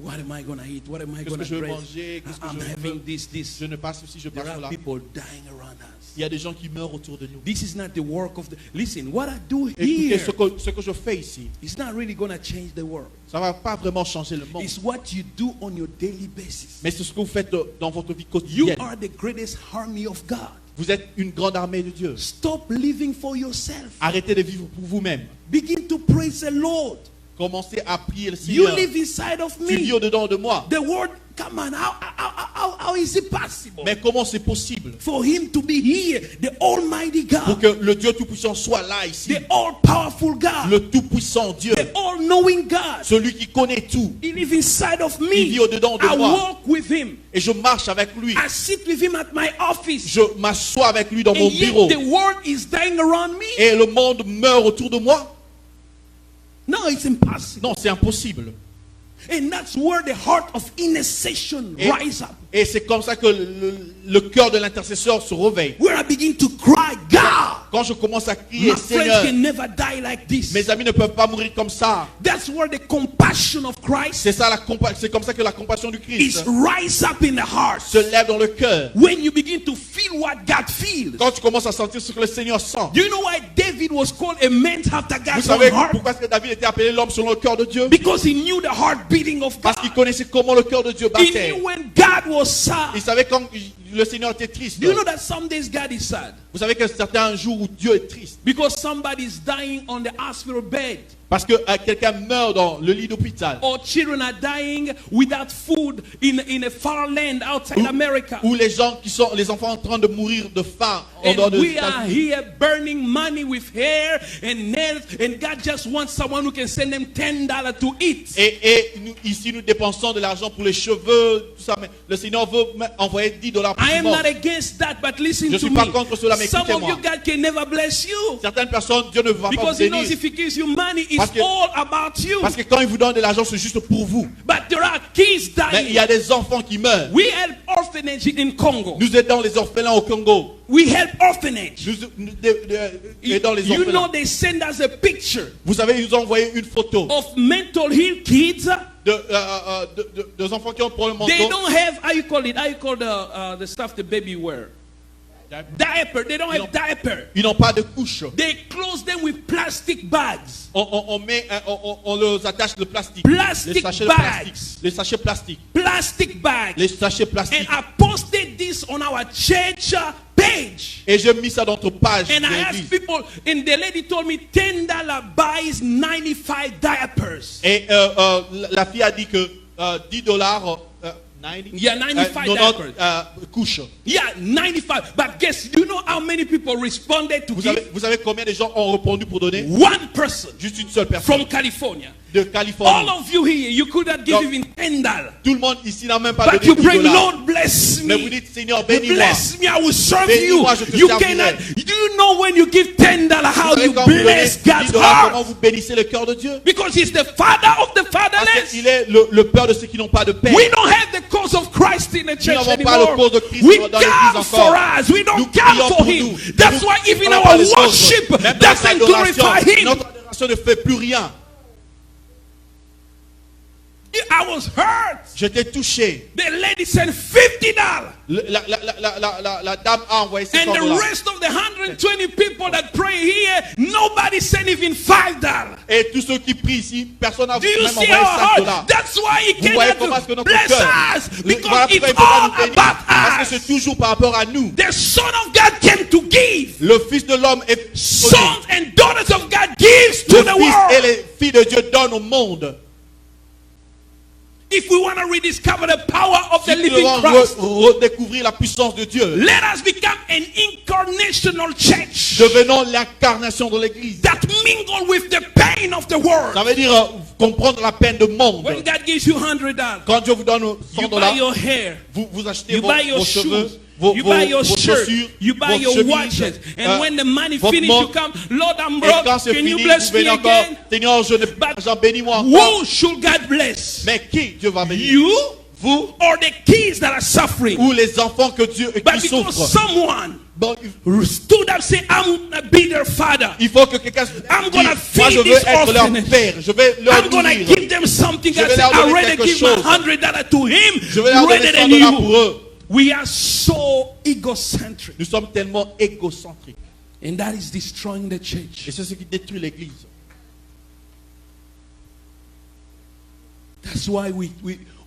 Speaker 2: what am I going to eat? What am I
Speaker 1: qu'est-ce
Speaker 2: going
Speaker 1: que
Speaker 2: to
Speaker 1: je veux
Speaker 2: dress?
Speaker 1: manger, qu'est-ce que
Speaker 2: I'm
Speaker 1: je
Speaker 2: having
Speaker 1: veux,
Speaker 2: this.
Speaker 1: je ne passe ceci, je
Speaker 2: There
Speaker 1: passe
Speaker 2: are
Speaker 1: cela.
Speaker 2: people dying around us.
Speaker 1: Il y a des gens qui meurent autour de nous.
Speaker 2: This is not the work of the... Listen, what I do
Speaker 1: Écoutez,
Speaker 2: here,
Speaker 1: ce que je fais ici,
Speaker 2: it's not really going to change the world.
Speaker 1: ça ne va pas vraiment changer le monde.
Speaker 2: It's what you do on your daily basis.
Speaker 1: Mais c'est ce que vous faites dans votre vie
Speaker 2: You
Speaker 1: quotidienne.
Speaker 2: are the greatest army of God.
Speaker 1: Vous êtes une grande armée de Dieu.
Speaker 2: Stop living for yourself.
Speaker 1: Arrêtez de vivre pour vous-même.
Speaker 2: Begin to praise the Lord.
Speaker 1: Commencez à prier le
Speaker 2: You
Speaker 1: Seigneur.
Speaker 2: live inside of
Speaker 1: Tu vis
Speaker 2: me.
Speaker 1: au-dedans de moi.
Speaker 2: The word, come on, how is it possible
Speaker 1: Mais comment c'est possible
Speaker 2: for him to be here, the Almighty
Speaker 1: pour
Speaker 2: God,
Speaker 1: que le Dieu Tout-Puissant soit là ici?
Speaker 2: the all-powerful God,
Speaker 1: Le Tout-Puissant Dieu,
Speaker 2: the all-knowing God?
Speaker 1: celui qui connaît tout.
Speaker 2: He lives inside of
Speaker 1: Il
Speaker 2: me.
Speaker 1: vit au-dedans de
Speaker 2: I
Speaker 1: moi.
Speaker 2: walk with him.
Speaker 1: Et je marche avec lui.
Speaker 2: I sit with him at my office.
Speaker 1: Je m'assois avec lui dans mon
Speaker 2: And yet
Speaker 1: bureau.
Speaker 2: the world is dying around me.
Speaker 1: Et le monde meurt autour de moi?
Speaker 2: No, it's impossible.
Speaker 1: Non, c'est impossible.
Speaker 2: And that's where the heart of intercession
Speaker 1: Et,
Speaker 2: rise up.
Speaker 1: et c'est comme ça que le cœur de l'intercesseur se réveille.
Speaker 2: Where I begin to cry, God,
Speaker 1: Quand je commence à crier,
Speaker 2: my friends
Speaker 1: Seigneur,
Speaker 2: can never die like this.
Speaker 1: mes amis ne peuvent pas mourir comme ça.
Speaker 2: That's where the compassion of Christ
Speaker 1: C'est ça, c'est comme ça que la compassion du
Speaker 2: is
Speaker 1: Christ
Speaker 2: rise up in the heart.
Speaker 1: se lève dans le cœur.
Speaker 2: When you begin to feel what God feels.
Speaker 1: Quand tu commences à sentir ce que le Seigneur sent.
Speaker 2: Do you know why David was called a man after
Speaker 1: Vous
Speaker 2: God's
Speaker 1: savez
Speaker 2: own heart?
Speaker 1: pourquoi est-ce que David était appelé l'homme selon le cœur de Dieu?
Speaker 2: Because he knew the heart beating of
Speaker 1: Parce
Speaker 2: God.
Speaker 1: qu'il connaissait comment le cœur de Dieu
Speaker 2: He
Speaker 1: battait.
Speaker 2: knew when God was sad.
Speaker 1: Il savait quand le Seigneur était triste.
Speaker 2: Do you know that some days God is sad?
Speaker 1: Vous savez que certains jours où Dieu est triste.
Speaker 2: Because somebody is dying on the hospital bed.
Speaker 1: Parce que quelqu'un meurt dans le lit d'hôpital.
Speaker 2: Or children are dying without food in a far land outside America.
Speaker 1: Ou les enfants en train de mourir de faim en dehors
Speaker 2: And
Speaker 1: de
Speaker 2: we are
Speaker 1: États-Unis.
Speaker 2: here burning money with hair and nails, and God just wants someone who can send them $10 to eat.
Speaker 1: Et nous, ici, nous dépensons de l'argent pour les cheveux, tout ça, mais le Seigneur veut envoyer $10 pour
Speaker 2: I am
Speaker 1: tout le
Speaker 2: not
Speaker 1: monde.
Speaker 2: against that, but listen
Speaker 1: Je
Speaker 2: to
Speaker 1: suis
Speaker 2: me.
Speaker 1: pas contre cela, mais
Speaker 2: Some of
Speaker 1: écoutez-moi.
Speaker 2: you, God can never bless you.
Speaker 1: Certaines personnes, Dieu ne va pas vous
Speaker 2: Because He knows
Speaker 1: bénir.
Speaker 2: if He gives you money, it's
Speaker 1: Parce que-
Speaker 2: all about you.
Speaker 1: Parce que quand il vous donne de l'argent, c'est juste pour vous.
Speaker 2: But there are kids
Speaker 1: Mais il
Speaker 2: dying.
Speaker 1: y a des enfants qui meurent.
Speaker 2: We help orphanage in Congo.
Speaker 1: Nous aidons les orphelins au Congo.
Speaker 2: We help orphanage.
Speaker 1: Nous aidons les
Speaker 2: You know,
Speaker 1: orphelins.
Speaker 2: they send us a picture
Speaker 1: Vous savez, ils nous ont envoyé une photo
Speaker 2: of mental health kids.
Speaker 1: de enfants qui ont problème
Speaker 2: They
Speaker 1: mentaux.
Speaker 2: don't have, how you call the stuff the baby wear? Diaper. They don't have diaper.
Speaker 1: Ils n'ont pas de couche.
Speaker 2: They close them with plastic bags.
Speaker 1: On les attache de plastique.
Speaker 2: Plastic
Speaker 1: Les sachets de
Speaker 2: bags.
Speaker 1: plastique. Les sachets plastiques.
Speaker 2: Plastic bags.
Speaker 1: Les sachets
Speaker 2: And
Speaker 1: plastiques.
Speaker 2: I posted this on our church page.
Speaker 1: Et j'ai mis ça dans notre page de
Speaker 2: And I asked
Speaker 1: l'église.
Speaker 2: people, and the lady told me $10 buys 95 diapers.
Speaker 1: Et la fille a dit que $10, 90,
Speaker 2: Yeah, 95 diapers.
Speaker 1: couches.
Speaker 2: Yeah, 95. But guess, you know how many people responded to give?
Speaker 1: Vous savez combien de gens ont répondu pour donner?
Speaker 2: One person
Speaker 1: Juste une seule personne
Speaker 2: from California.
Speaker 1: de
Speaker 2: All
Speaker 1: Californie.
Speaker 2: of you here, you could have given
Speaker 1: Donc,
Speaker 2: even $10.
Speaker 1: Tout le monde ici n'a même pas
Speaker 2: But
Speaker 1: donné
Speaker 2: you bring,
Speaker 1: $10.
Speaker 2: Lord, bless
Speaker 1: Mais vous
Speaker 2: me.
Speaker 1: dites, Seigneur, bénis-moi.
Speaker 2: Bless me, I will serve you.
Speaker 1: Bénis-moi, je te
Speaker 2: You
Speaker 1: servirai.
Speaker 2: cannot. Do you know when you give $10 how
Speaker 1: Vous savez,
Speaker 2: you
Speaker 1: quand vous donnez
Speaker 2: bless God's
Speaker 1: $10, comment
Speaker 2: heart?
Speaker 1: vous bénissez le cœur de Dieu?
Speaker 2: Because He's the Father of the
Speaker 1: Parce
Speaker 2: fatherless.
Speaker 1: qu'il est le père de ceux qui n'ont pas de père.
Speaker 2: We don't have the cause of Christ in the church
Speaker 1: n'avons pas le
Speaker 2: anymore.
Speaker 1: cause de Christ
Speaker 2: We
Speaker 1: dans l'église
Speaker 2: count
Speaker 1: encore.
Speaker 2: for us. We
Speaker 1: Nous
Speaker 2: don't
Speaker 1: prions
Speaker 2: count for
Speaker 1: pour
Speaker 2: Him.
Speaker 1: nous.
Speaker 2: That's
Speaker 1: Nous
Speaker 2: why even
Speaker 1: parlons
Speaker 2: our
Speaker 1: pas des choses.
Speaker 2: worship
Speaker 1: Même dans
Speaker 2: doesn't
Speaker 1: notre adoration,
Speaker 2: glorify Him.
Speaker 1: notre adoration ne fait plus rien.
Speaker 2: I was hurt.
Speaker 1: J'étais touché.
Speaker 2: The lady sent $50.
Speaker 1: La dame a envoyé
Speaker 2: And the
Speaker 1: $50.
Speaker 2: rest of the 120 people that pray here, nobody sent even $5.
Speaker 1: Et tous ceux qui prient ici, personne n'a
Speaker 2: Do you
Speaker 1: même
Speaker 2: see
Speaker 1: envoyé
Speaker 2: our heart?
Speaker 1: $5.
Speaker 2: That's why He
Speaker 1: Vous voyez comment
Speaker 2: cannot
Speaker 1: est-ce que notre
Speaker 2: bless
Speaker 1: cœur,
Speaker 2: us.
Speaker 1: voilà
Speaker 2: Because
Speaker 1: pourquoi il
Speaker 2: it's
Speaker 1: peut pas
Speaker 2: all
Speaker 1: nous bénir.
Speaker 2: about
Speaker 1: Parce que
Speaker 2: us.
Speaker 1: c'est toujours par rapport à nous.
Speaker 2: The Son of God came to give.
Speaker 1: Le Fils de l'homme est
Speaker 2: Sons and daughters of God gives to
Speaker 1: le
Speaker 2: the
Speaker 1: Fils et
Speaker 2: world.
Speaker 1: les filles de Dieu donnent au monde.
Speaker 2: If we want to rediscover the power of the
Speaker 1: Si nous
Speaker 2: living
Speaker 1: devons
Speaker 2: Christ,
Speaker 1: redécouvrir la puissance de Dieu,
Speaker 2: let us become an incarnational church
Speaker 1: devenons l'incarnation de l'Église.
Speaker 2: that mingle with the pain of the world.
Speaker 1: Ça veut dire comprendre la peine du monde.
Speaker 2: When God gives you $100,
Speaker 1: Quand Dieu vous donne
Speaker 2: you buy
Speaker 1: $100,
Speaker 2: your hair,
Speaker 1: vous achetez
Speaker 2: you buy your
Speaker 1: vos cheveux,
Speaker 2: shoes,
Speaker 1: vos
Speaker 2: you buy your shirt,
Speaker 1: chaussures,
Speaker 2: you buy
Speaker 1: vos
Speaker 2: your
Speaker 1: chemises,
Speaker 2: watches, and when the money
Speaker 1: votre
Speaker 2: finishes, you
Speaker 1: montre.
Speaker 2: come, Lord, I'm
Speaker 1: Et
Speaker 2: broke.
Speaker 1: quand c'est
Speaker 2: Can you
Speaker 1: fini,
Speaker 2: bless
Speaker 1: vous
Speaker 2: me
Speaker 1: venez encore,
Speaker 2: again?
Speaker 1: Seigneur, je n'ai pas
Speaker 2: But
Speaker 1: d'argent, bénis-moi encore.
Speaker 2: Who should God bless?
Speaker 1: Mais qui Dieu va bénir?
Speaker 2: You
Speaker 1: Vous
Speaker 2: or the kids that are suffering?
Speaker 1: ou les enfants que Dieu
Speaker 2: But
Speaker 1: qui
Speaker 2: because
Speaker 1: souffrent?
Speaker 2: someone
Speaker 1: Bon,
Speaker 2: stood up and said, I'm gonna be their father.
Speaker 1: il faut que quelqu'un
Speaker 2: I'm
Speaker 1: dise,
Speaker 2: gonna
Speaker 1: moi
Speaker 2: feed
Speaker 1: je veux
Speaker 2: this
Speaker 1: être leur
Speaker 2: orphanage.
Speaker 1: père, je vais leur
Speaker 2: I'm gonna
Speaker 1: nourrir.
Speaker 2: give them something.
Speaker 1: Je
Speaker 2: I
Speaker 1: vais
Speaker 2: said,
Speaker 1: leur
Speaker 2: I'd
Speaker 1: donner
Speaker 2: rather
Speaker 1: quelque
Speaker 2: give my
Speaker 1: chose.
Speaker 2: $100 to him
Speaker 1: Je vais leur
Speaker 2: rather
Speaker 1: donner
Speaker 2: than
Speaker 1: $100 pour
Speaker 2: you.
Speaker 1: eux.
Speaker 2: We are so egocentric.
Speaker 1: Nous sommes tellement égocentriques.
Speaker 2: And that is destroying the church.
Speaker 1: Et c'est ce qui détruit l'Église.
Speaker 2: That's why we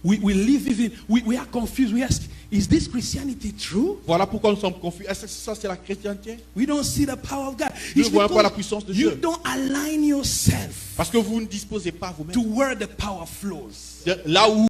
Speaker 2: live even, we are confused. We ask, is this Christianity true?
Speaker 1: Voilà pourquoi nous sommes confus. Est-ce que ça c'est la chrétienté?
Speaker 2: We don't see the power of God.
Speaker 1: Nous
Speaker 2: It's
Speaker 1: ne voyons pas la
Speaker 2: because
Speaker 1: puissance de
Speaker 2: you
Speaker 1: Dieu.
Speaker 2: don't align yourself
Speaker 1: Parce que vous ne disposez pas
Speaker 2: to
Speaker 1: vous-même.
Speaker 2: where the power flows.
Speaker 1: Là où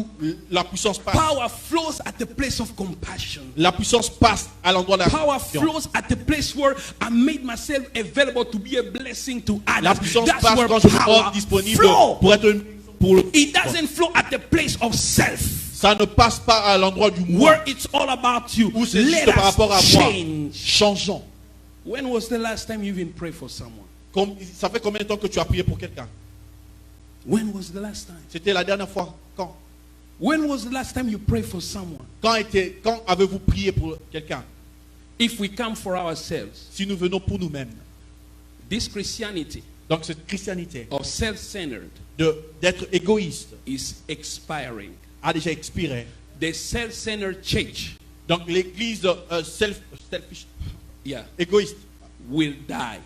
Speaker 1: la puissance passe.
Speaker 2: Power flows at the place of compassion.
Speaker 1: La puissance passe à l'endroit de la
Speaker 2: Power
Speaker 1: compassion.
Speaker 2: flows at the place where I made myself available to be a blessing to
Speaker 1: La
Speaker 2: others.
Speaker 1: puissance
Speaker 2: That's
Speaker 1: passe
Speaker 2: where
Speaker 1: quand je me
Speaker 2: power
Speaker 1: rends disponible
Speaker 2: flows.
Speaker 1: pour être pour le.
Speaker 2: It doesn't flow at the place of self,
Speaker 1: Ça ne passe pas à l'endroit du moi.
Speaker 2: where it's all about you.
Speaker 1: Où c'est
Speaker 2: Let
Speaker 1: juste par rapport à
Speaker 2: us
Speaker 1: moi.
Speaker 2: change.
Speaker 1: Changeons.
Speaker 2: When was the last time you even prayed for someone?
Speaker 1: Ça fait combien de temps que tu as prié pour quelqu'un?
Speaker 2: When was the last time?
Speaker 1: C'était la dernière fois. Quand?
Speaker 2: When was the last time you prayed for someone?
Speaker 1: Quand avez-vous prié pour quelqu'un?
Speaker 2: If we come for ourselves,
Speaker 1: Si nous venons pour nous-mêmes.
Speaker 2: this Christianity
Speaker 1: Donc cette christianité
Speaker 2: of self-centered
Speaker 1: d'être égoïste
Speaker 2: is expiring.
Speaker 1: a déjà expiré.
Speaker 2: The self-centered church,
Speaker 1: Donc l'église selfish,
Speaker 2: yeah,
Speaker 1: égoïste
Speaker 2: will die.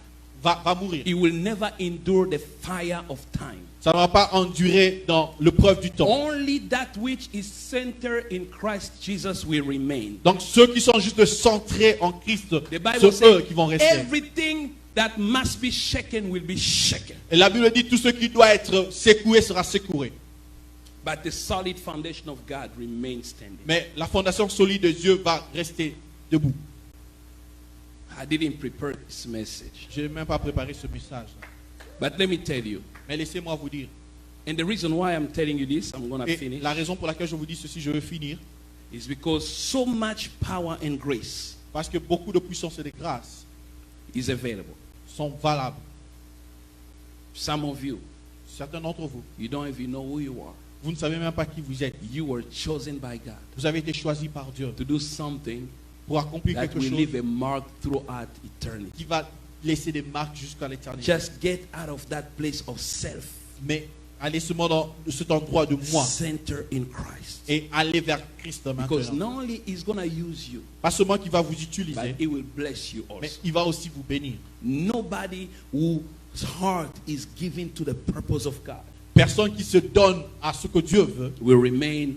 Speaker 1: va mourir.
Speaker 2: It will never endure the fire of time.
Speaker 1: Ça ne va pas endurer dans l'épreuve du temps.
Speaker 2: Only that which is centered in Christ Jesus will remain.
Speaker 1: Donc ceux qui sont juste centrés en Christ,
Speaker 2: The Bible
Speaker 1: c'est eux
Speaker 2: says
Speaker 1: qui vont rester.
Speaker 2: everything that must be shaken will be shaken.
Speaker 1: Et la Bible dit tout ce qui doit être secoué sera secoué.
Speaker 2: But the solid foundation of God remains standing.
Speaker 1: Mais la fondation solide de Dieu va rester debout.
Speaker 2: I didn't prepare this message.
Speaker 1: Je n'ai même pas préparé ce message.
Speaker 2: But let me tell you.
Speaker 1: Mais laissez-moi vous dire.
Speaker 2: And the reason why I'm telling you this, I'm going to
Speaker 1: Et
Speaker 2: finish,
Speaker 1: la raison pour laquelle je vous dis ceci, je veux finir.
Speaker 2: is because so much power and grace
Speaker 1: Parce que beaucoup de puissance et de grâce
Speaker 2: is available.
Speaker 1: sont valables.
Speaker 2: Some of you,
Speaker 1: Certains d'entre vous,
Speaker 2: you don't even know who you are.
Speaker 1: vous ne savez même pas qui vous êtes.
Speaker 2: You were chosen by God
Speaker 1: Vous avez été choisi par Dieu
Speaker 2: to do something
Speaker 1: pour accomplir
Speaker 2: that
Speaker 1: quelque
Speaker 2: will
Speaker 1: chose
Speaker 2: leave a mark throughout eternity.
Speaker 1: qui va laisser des marques jusqu'à l'éternité.
Speaker 2: Just get out of that place of self,
Speaker 1: Mais allez seulement dans cet endroit de moi
Speaker 2: center in Christ.
Speaker 1: et allez vers Christ
Speaker 2: Because
Speaker 1: maintenant.
Speaker 2: not only is going to use you,
Speaker 1: Pas seulement qu'il va vous
Speaker 2: but
Speaker 1: utiliser,
Speaker 2: He will bless you
Speaker 1: mais
Speaker 2: also.
Speaker 1: il va aussi vous bénir.
Speaker 2: Nobody whose heart is given to the purpose of God
Speaker 1: Personne qui se donne à ce que Dieu veut
Speaker 2: will remain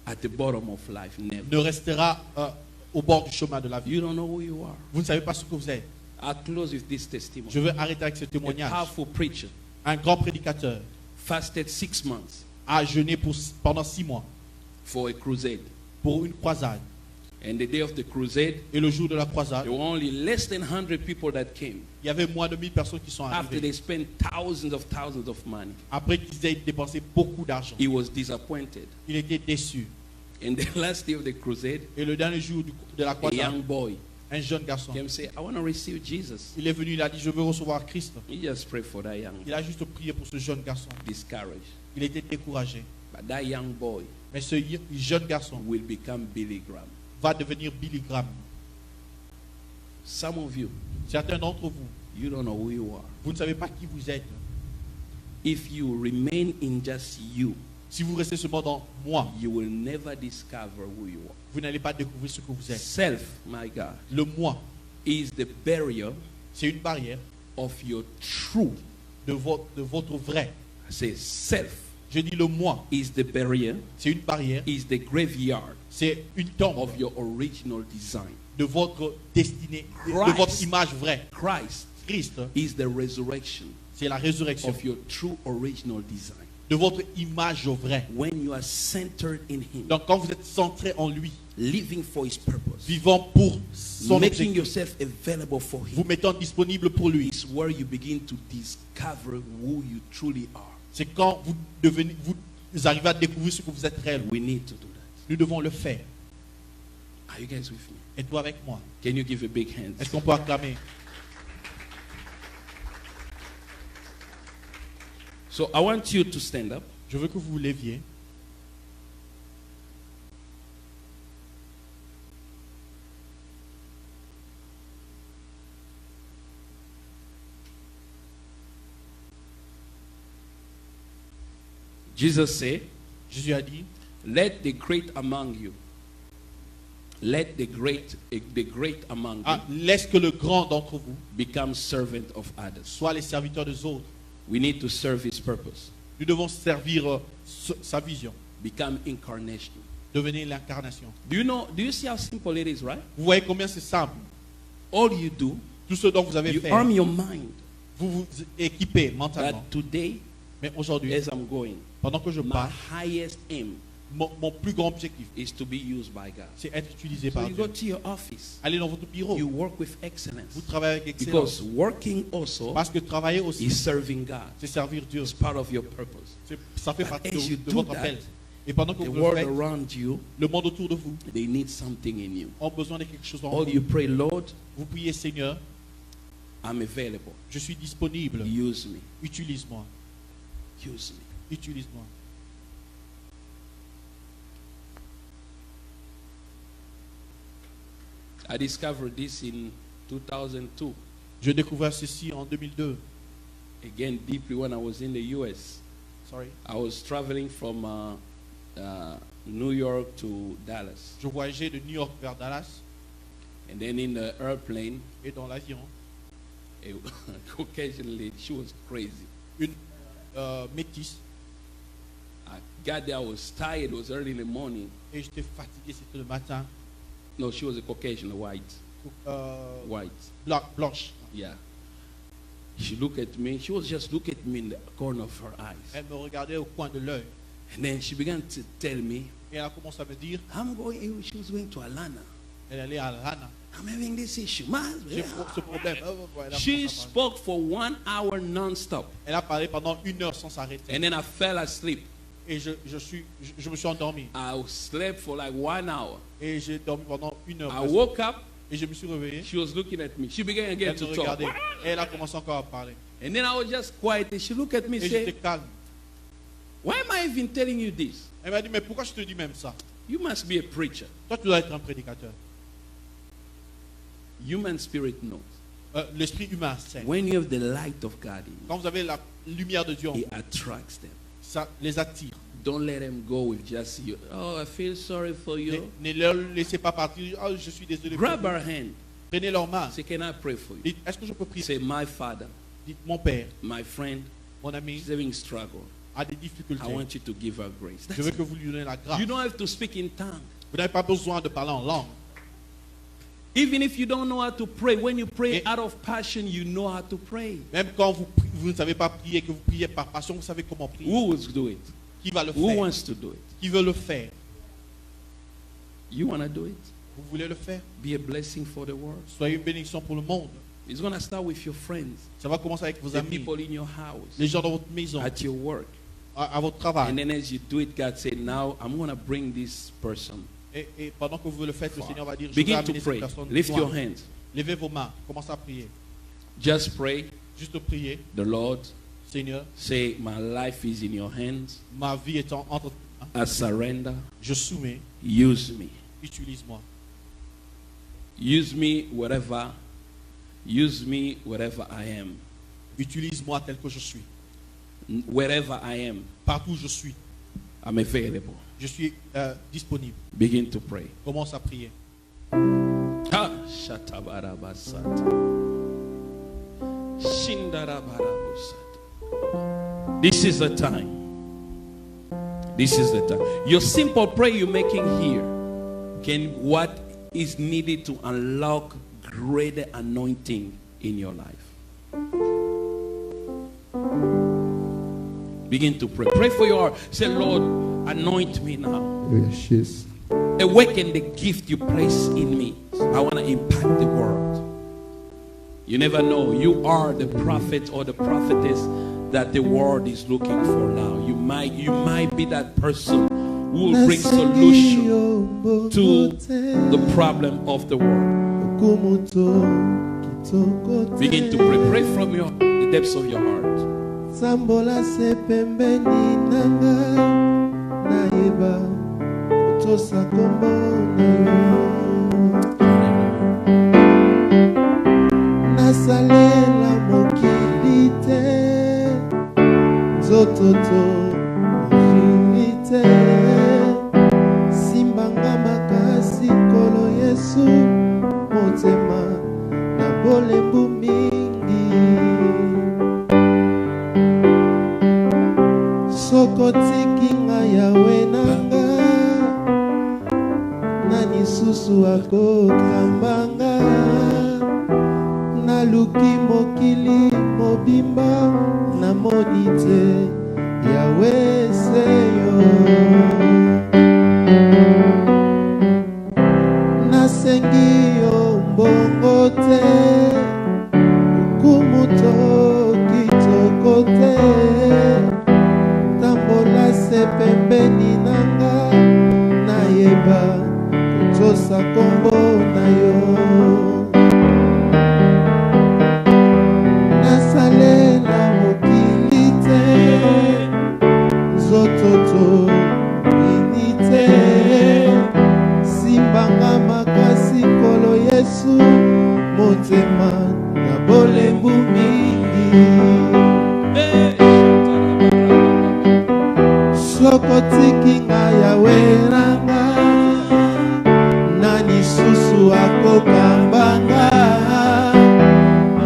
Speaker 2: at the bottom of life. Never.
Speaker 1: ne restera au bord du chemin de la vie.
Speaker 2: You don't know who you are.
Speaker 1: Vous ne savez pas ce que vous êtes.
Speaker 2: I'll close with this testimony.
Speaker 1: Je veux arrêter avec ce
Speaker 2: A
Speaker 1: témoignage.
Speaker 2: powerful preacher
Speaker 1: Un grand prédicateur
Speaker 2: fasted 6 months
Speaker 1: a jeûné pendant 6 mois
Speaker 2: for a crusade.
Speaker 1: pour une croisade.
Speaker 2: And the day of the crusade,
Speaker 1: Et le jour de la croisade,
Speaker 2: there were only less than 100 people that came.
Speaker 1: il y avait moins de 1000 personnes qui sont
Speaker 2: After
Speaker 1: arrivées.
Speaker 2: they spent thousands of money,
Speaker 1: Après qu'ils aient dépensé beaucoup d'argent,
Speaker 2: he was disappointed.
Speaker 1: il était déçu.
Speaker 2: And the last day of the crusade,
Speaker 1: Et le dernier jour de la
Speaker 2: a
Speaker 1: croisade,
Speaker 2: young boy
Speaker 1: un jeune garçon,
Speaker 2: came and said, I want to receive Jesus.
Speaker 1: il est venu, il a dit, je veux recevoir Christ.
Speaker 2: He just prayed for that young
Speaker 1: Il a juste prié pour ce jeune garçon.
Speaker 2: discouraged.
Speaker 1: Il était découragé.
Speaker 2: But that young boy
Speaker 1: Mais ce jeune garçon
Speaker 2: will become Billy Graham.
Speaker 1: va devenir Billy Graham.
Speaker 2: Some of you,
Speaker 1: Certains d'entre vous,
Speaker 2: you don't know who you are.
Speaker 1: vous ne savez pas qui vous êtes.
Speaker 2: If you remain in just you,
Speaker 1: Si vous restez seulement dans moi,
Speaker 2: you will never discover who you are.
Speaker 1: vous n'allez pas découvrir ce que vous êtes.
Speaker 2: Self, my God,
Speaker 1: Le moi,
Speaker 2: is the barrier
Speaker 1: c'est une barrière
Speaker 2: of your truth.
Speaker 1: de votre vrai.
Speaker 2: I say self
Speaker 1: Je dis le moi,
Speaker 2: is the barrier,
Speaker 1: c'est une barrière,
Speaker 2: is the graveyard
Speaker 1: c'est une tombe
Speaker 2: of your original design.
Speaker 1: de votre destinée, de
Speaker 2: Christ.
Speaker 1: votre image vraie.
Speaker 2: Christ
Speaker 1: Christ,
Speaker 2: is the resurrection
Speaker 1: c'est la résurrection
Speaker 2: of your true original design.
Speaker 1: de votre image vraie.
Speaker 2: When you are centered in Him,
Speaker 1: Donc quand vous êtes centré en lui,
Speaker 2: living for His purpose,
Speaker 1: vivant pour son
Speaker 2: making
Speaker 1: objectif,
Speaker 2: yourself available for
Speaker 1: vous
Speaker 2: Him,
Speaker 1: mettant disponible pour lui,
Speaker 2: is where you begin to discover who you truly are.
Speaker 1: c'est quand vous arrivez à découvrir ce que vous êtes réellement.
Speaker 2: We need to do that.
Speaker 1: Nous devons le faire.
Speaker 2: Are you guys with me?
Speaker 1: Êtes-vous avec moi?
Speaker 2: Can you give a big hand?
Speaker 1: Est-ce qu'on peut acclamer?
Speaker 2: So I want you to stand up.
Speaker 1: Je veux que vous vous leviez.
Speaker 2: Jesus said,
Speaker 1: Jésus a dit,
Speaker 2: let the great among you, let the great among you
Speaker 1: laisse que le grand d'entre vous
Speaker 2: become servant of others.
Speaker 1: soit les serviteurs des autres.
Speaker 2: We need to serve His purpose.
Speaker 1: Nous devons servir sa vision.
Speaker 2: Become incarnation.
Speaker 1: Devenir l'incarnation.
Speaker 2: Do you see how simple it is, right?
Speaker 1: Vous voyez combien c'est simple.
Speaker 2: All you do,
Speaker 1: Tout ce dont vous avez
Speaker 2: you
Speaker 1: fait,
Speaker 2: arm your mind
Speaker 1: vous vous équipez mentalement.
Speaker 2: that today,
Speaker 1: Mais aujourd'hui,
Speaker 2: as I'm going,
Speaker 1: pendant que je
Speaker 2: my
Speaker 1: parle,
Speaker 2: highest aim
Speaker 1: mon plus grand objectif,
Speaker 2: is to be used by God.
Speaker 1: c'est être utilisé
Speaker 2: So
Speaker 1: par
Speaker 2: you
Speaker 1: Dieu.
Speaker 2: go to your office,
Speaker 1: Allez dans votre bureau.
Speaker 2: you work with excellence.
Speaker 1: Vous travaillez avec
Speaker 2: Because
Speaker 1: excellence.
Speaker 2: working also
Speaker 1: Parce que travailler aussi,
Speaker 2: is serving God.
Speaker 1: c'est servir Dieu.
Speaker 2: It's part of your purpose.
Speaker 1: Ça fait
Speaker 2: But
Speaker 1: partie
Speaker 2: as you
Speaker 1: de
Speaker 2: do
Speaker 1: votre
Speaker 2: that,
Speaker 1: appel. Et pendant que
Speaker 2: The
Speaker 1: vous le
Speaker 2: world
Speaker 1: faites,
Speaker 2: around you,
Speaker 1: le monde autour de vous
Speaker 2: they need something in you.
Speaker 1: a besoin de quelque chose en
Speaker 2: All
Speaker 1: vous.
Speaker 2: you pray, Lord,
Speaker 1: Vous priez, Seigneur,
Speaker 2: I'm available.
Speaker 1: je suis disponible.
Speaker 2: Use me.
Speaker 1: Utilise-moi.
Speaker 2: Use me.
Speaker 1: Utilise-moi.
Speaker 2: I discovered this in 2002.
Speaker 1: Je découvrais ceci en 2002.
Speaker 2: Again, deeply when I was in the US.
Speaker 1: Sorry.
Speaker 2: I was traveling from New York to Dallas.
Speaker 1: Je voyageais de New York vers Dallas
Speaker 2: And then in the airplane,
Speaker 1: et dans l'avion,
Speaker 2: occasionally she was crazy.
Speaker 1: une métisse
Speaker 2: I got there, I was tired, it was early in the morning.
Speaker 1: et j'étais fatigué, c'était le matin.
Speaker 2: No, she was a Caucasian, white.
Speaker 1: Euh,
Speaker 2: White,
Speaker 1: blanche.
Speaker 2: yeah. She looked at me. She was just looking at me in the corner of her eyes.
Speaker 1: Elle me regardait au coin de l'œil.
Speaker 2: And then she began to tell me,
Speaker 1: Et elle a commencé à me dire,
Speaker 2: she was going to Alana.
Speaker 1: elle allait à Rana.
Speaker 2: I'm having this issue.
Speaker 1: J'ai ce problème. Elle a
Speaker 2: She
Speaker 1: commencé à parler.
Speaker 2: spoke for 1 hour non-stop.
Speaker 1: Elle a parlé pendant 1 heure sans s'arrêter.
Speaker 2: And then I fell asleep.
Speaker 1: Et je me suis endormi.
Speaker 2: I slept for like 1 hour.
Speaker 1: Et j'ai dormi pendant 1 heure.
Speaker 2: I woke up.
Speaker 1: Et je me suis réveillé.
Speaker 2: She was looking at me. She began again
Speaker 1: Elle
Speaker 2: to
Speaker 1: me
Speaker 2: talk.
Speaker 1: regardait. Et elle a commencé encore à parler.
Speaker 2: And then I was just quiet. And she looked at me
Speaker 1: Et
Speaker 2: and
Speaker 1: j'étais
Speaker 2: said,
Speaker 1: calme.
Speaker 2: why am I even telling you this?
Speaker 1: Elle m'a dit, mais pourquoi je te dis même ça?
Speaker 2: You must be a preacher.
Speaker 1: Toi, tu dois être un prédicateur.
Speaker 2: Human spirit knows.
Speaker 1: L'esprit humain sait.
Speaker 2: When you have the light of God in
Speaker 1: Quand vous avez la lumière de Dieu en
Speaker 2: you,
Speaker 1: vous,
Speaker 2: He attracts them.
Speaker 1: ça les attire.
Speaker 2: Don't let them go with just you. Oh, I feel sorry for you.
Speaker 1: Ne leur laissez pas partir. Oh, je suis désolé.
Speaker 2: Grab
Speaker 1: pour
Speaker 2: her
Speaker 1: vous.
Speaker 2: hand.
Speaker 1: Prenez leurs mains.
Speaker 2: Say, can I pray for you?
Speaker 1: Dites, est-ce que je peux prier?
Speaker 2: Say, my father,
Speaker 1: Dites, mon père,
Speaker 2: my friend,
Speaker 1: mon ami,
Speaker 2: is having struggle.
Speaker 1: a des difficultés.
Speaker 2: I want you to give her grace.
Speaker 1: Je
Speaker 2: That's
Speaker 1: veux
Speaker 2: it.
Speaker 1: que vous lui donnez la grâce.
Speaker 2: You don't have to speak in tongues.
Speaker 1: Vous n'avez pas besoin de parler en langue.
Speaker 2: Even if you don't know how to pray, when you pray
Speaker 1: Et-
Speaker 2: out of passion, you know how to pray.
Speaker 1: Même quand vous ne savez pas prier, que vous priez par passion, vous savez comment prier.
Speaker 2: Who will do it?
Speaker 1: Qui va le
Speaker 2: Who
Speaker 1: faire?
Speaker 2: wants to do it?
Speaker 1: Qui veut le faire?
Speaker 2: You want to do it?
Speaker 1: Vous voulez le faire?
Speaker 2: Be a blessing for the world.
Speaker 1: Soyez une bénédiction pour le monde.
Speaker 2: It's going to start with your friends,
Speaker 1: Ça va commencer avec vos
Speaker 2: the
Speaker 1: amis,
Speaker 2: people in your house,
Speaker 1: les gens dans votre maison,
Speaker 2: at your work.
Speaker 1: à votre travail.
Speaker 2: And then as you do it, God said, now I'm going to bring this person.
Speaker 1: Et pendant que vous le faites, le Seigneur va dire, je vais
Speaker 2: Begin to
Speaker 1: amener cette
Speaker 2: pray.
Speaker 1: personne
Speaker 2: Lift
Speaker 1: loin.
Speaker 2: your hands.
Speaker 1: Levez vos mains, commencez à prier.
Speaker 2: Just pray.
Speaker 1: Juste prier.
Speaker 2: The Lord,
Speaker 1: Seigneur,
Speaker 2: say, my life is in your hands.
Speaker 1: ma vie est entre tes mains.
Speaker 2: I surrender.
Speaker 1: Je soumets,
Speaker 2: Use me.
Speaker 1: utilise-moi.
Speaker 2: Use me wherever. Use me wherever I am.
Speaker 1: Utilise-moi tel que je suis.
Speaker 2: Wherever I am,
Speaker 1: Partout où je suis,
Speaker 2: I'm available.
Speaker 1: je suis disponible.
Speaker 2: Begin to pray.
Speaker 1: Commence à prier.
Speaker 2: Ha, shatabarabasata. Shindarabarabusata. This is the time. This is the time. Your simple prayer you're making here can what is needed to unlock greater anointing in your life. Begin to pray. Pray for your heart. Say, Lord, anoint me now.
Speaker 3: Yes.
Speaker 2: Awaken the gift you place in me. I want to impact the world. You never know. You are the prophet or the prophetess that the world is looking for now. You might be that person who will bring solution to the problem of the world. Begin to pray. Pray from the depths of your heart.
Speaker 3: Sambola se pembeni nanga naeba tosa kombo na nasalela mokili te zototo jilite simbanga makasi kolo Yesu motema na bolembu mingi sokotiki nga yawe nanga nani susu akokambanga naluki mokili mobimba namoni te yawe seyo nasengi yo mbongo te kumuto kitoko te tambola se pembeni nanga nayeba kotosa kombo na yo nasalela mokili te zototo ini te simbanga makasi kolo Yesu motema na bolembu mingi sokotiki nga yawe nanga nani susu akokambanga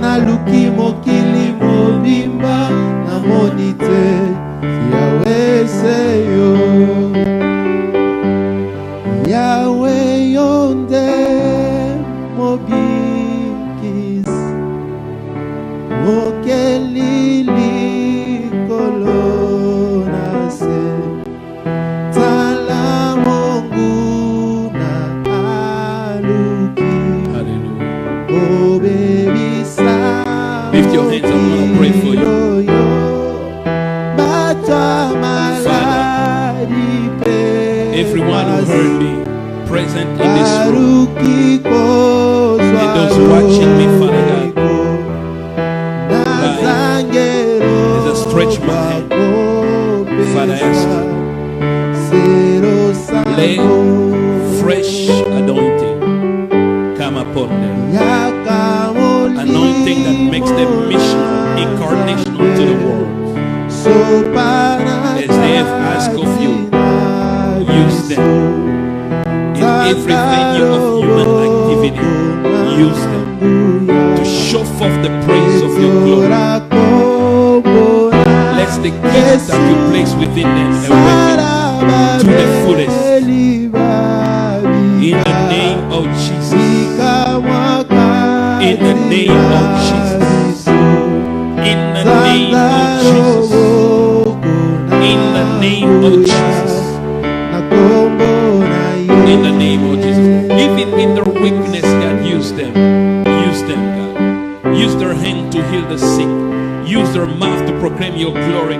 Speaker 3: naluki mokili mobimba namoni te yawe seyo yawe yonde mobikis moke
Speaker 2: heard me, present in this room,
Speaker 3: arukikozwa
Speaker 2: and those watching me, Father God,
Speaker 3: as
Speaker 2: I stretch my hand, Father, I ask let fresh anointing come upon them. Anointing that makes them mission, incarnation to the world. As they have asked of you, use them. In every venue of human activity, use them to show forth the praise of your glory. Let the gift that you place within them awaken to the fullest. In the name of Jesus. In the name of Jesus. In the name of Jesus. In the name of Jesus. In the name of Jesus. Even in their weakness, God, use them. Use them, God. Use their hand to heal the sick. Use their mouth to proclaim your glory.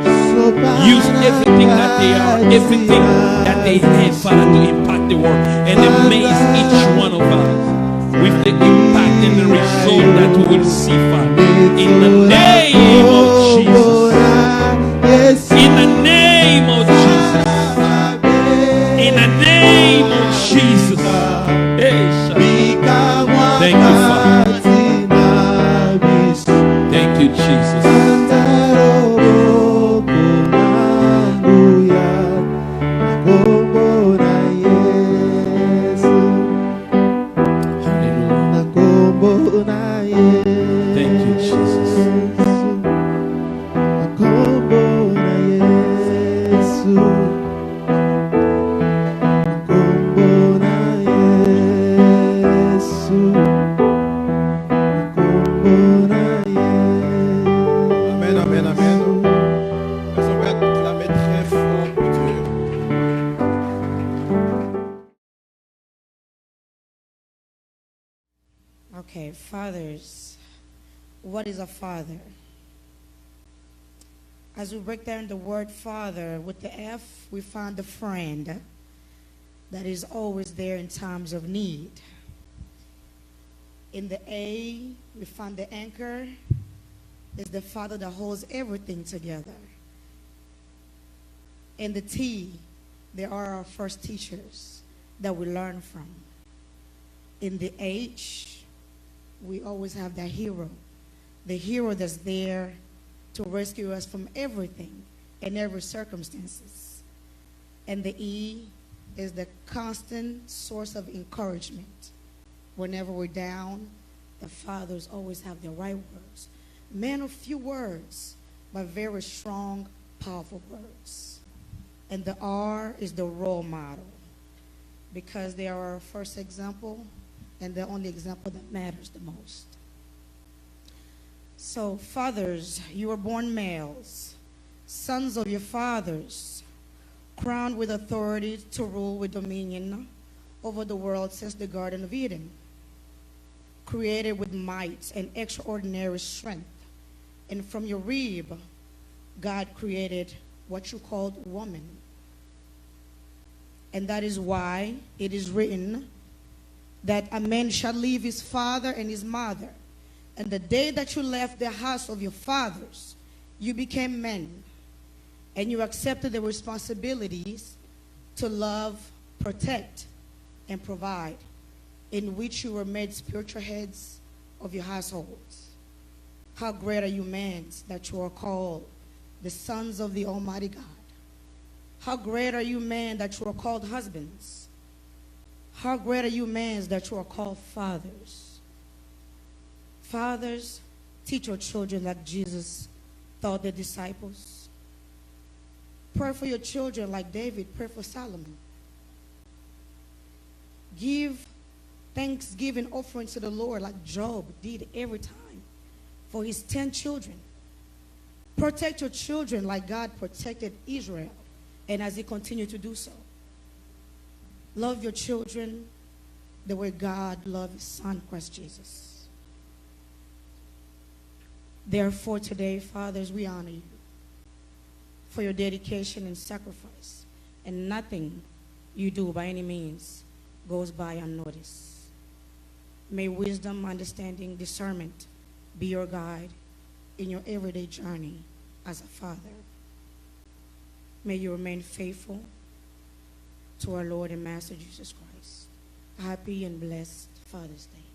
Speaker 2: Use everything that they are, everything that they have, Father, to impact the world and amaze each one of us with the impact and the result that we will see, Father. In the name of Jesus. In the name of Jesus. In the name of Jesus. Thank you, Father. Thank you, Jesus. Thank you, Jesus.
Speaker 1: Amen, amen, amen. Est-ce qu'on va acclamer très fort pour Dieu?
Speaker 4: Okay, fathers. What is a father? As we break down the word father, with the F, we find the friend that is always there in times of need. In the A, we find the anchor, is the father that holds everything together. In the T, there are our first teachers that we learn from. In the H, we always have that hero, the hero that's there to rescue us from everything and every circumstances. And the E is the constant source of encouragement. Whenever we're down, the fathers always have the right words. Men of few words, but very strong, powerful words. And the R is the role model, because they are our first example and the only example that matters the most. So, fathers, you were born males, sons of your fathers, crowned with authority to rule with dominion over the world since the Garden of Eden, created with might and extraordinary strength. And from your rib, God created what you called woman. And that is why it is written that a man shall leave his father and his mother. And the day that you left the house of your fathers, you became men. And you accepted the responsibilities to love, protect, and provide, in which you were made spiritual heads of your households. How great are you men that you are called the sons of the Almighty God. How great are you men that you are called husbands. How great are you men that you are called fathers. Fathers, teach your children like Jesus taught the disciples. Pray for your children like David prayed for Solomon. Give thanksgiving offerings to the Lord like Job did every time for his 10 children. Protect your children like God protected Israel, and as he continued to do so. Love your children the way God loved his son, Christ Jesus. Therefore today, fathers, we honor you for your dedication and sacrifice, and nothing you do by any means goes by unnoticed. May wisdom, understanding, discernment be your guide in your everyday journey as a father. May you remain faithful to our Lord and Master Jesus Christ. Happy and blessed Father's Day.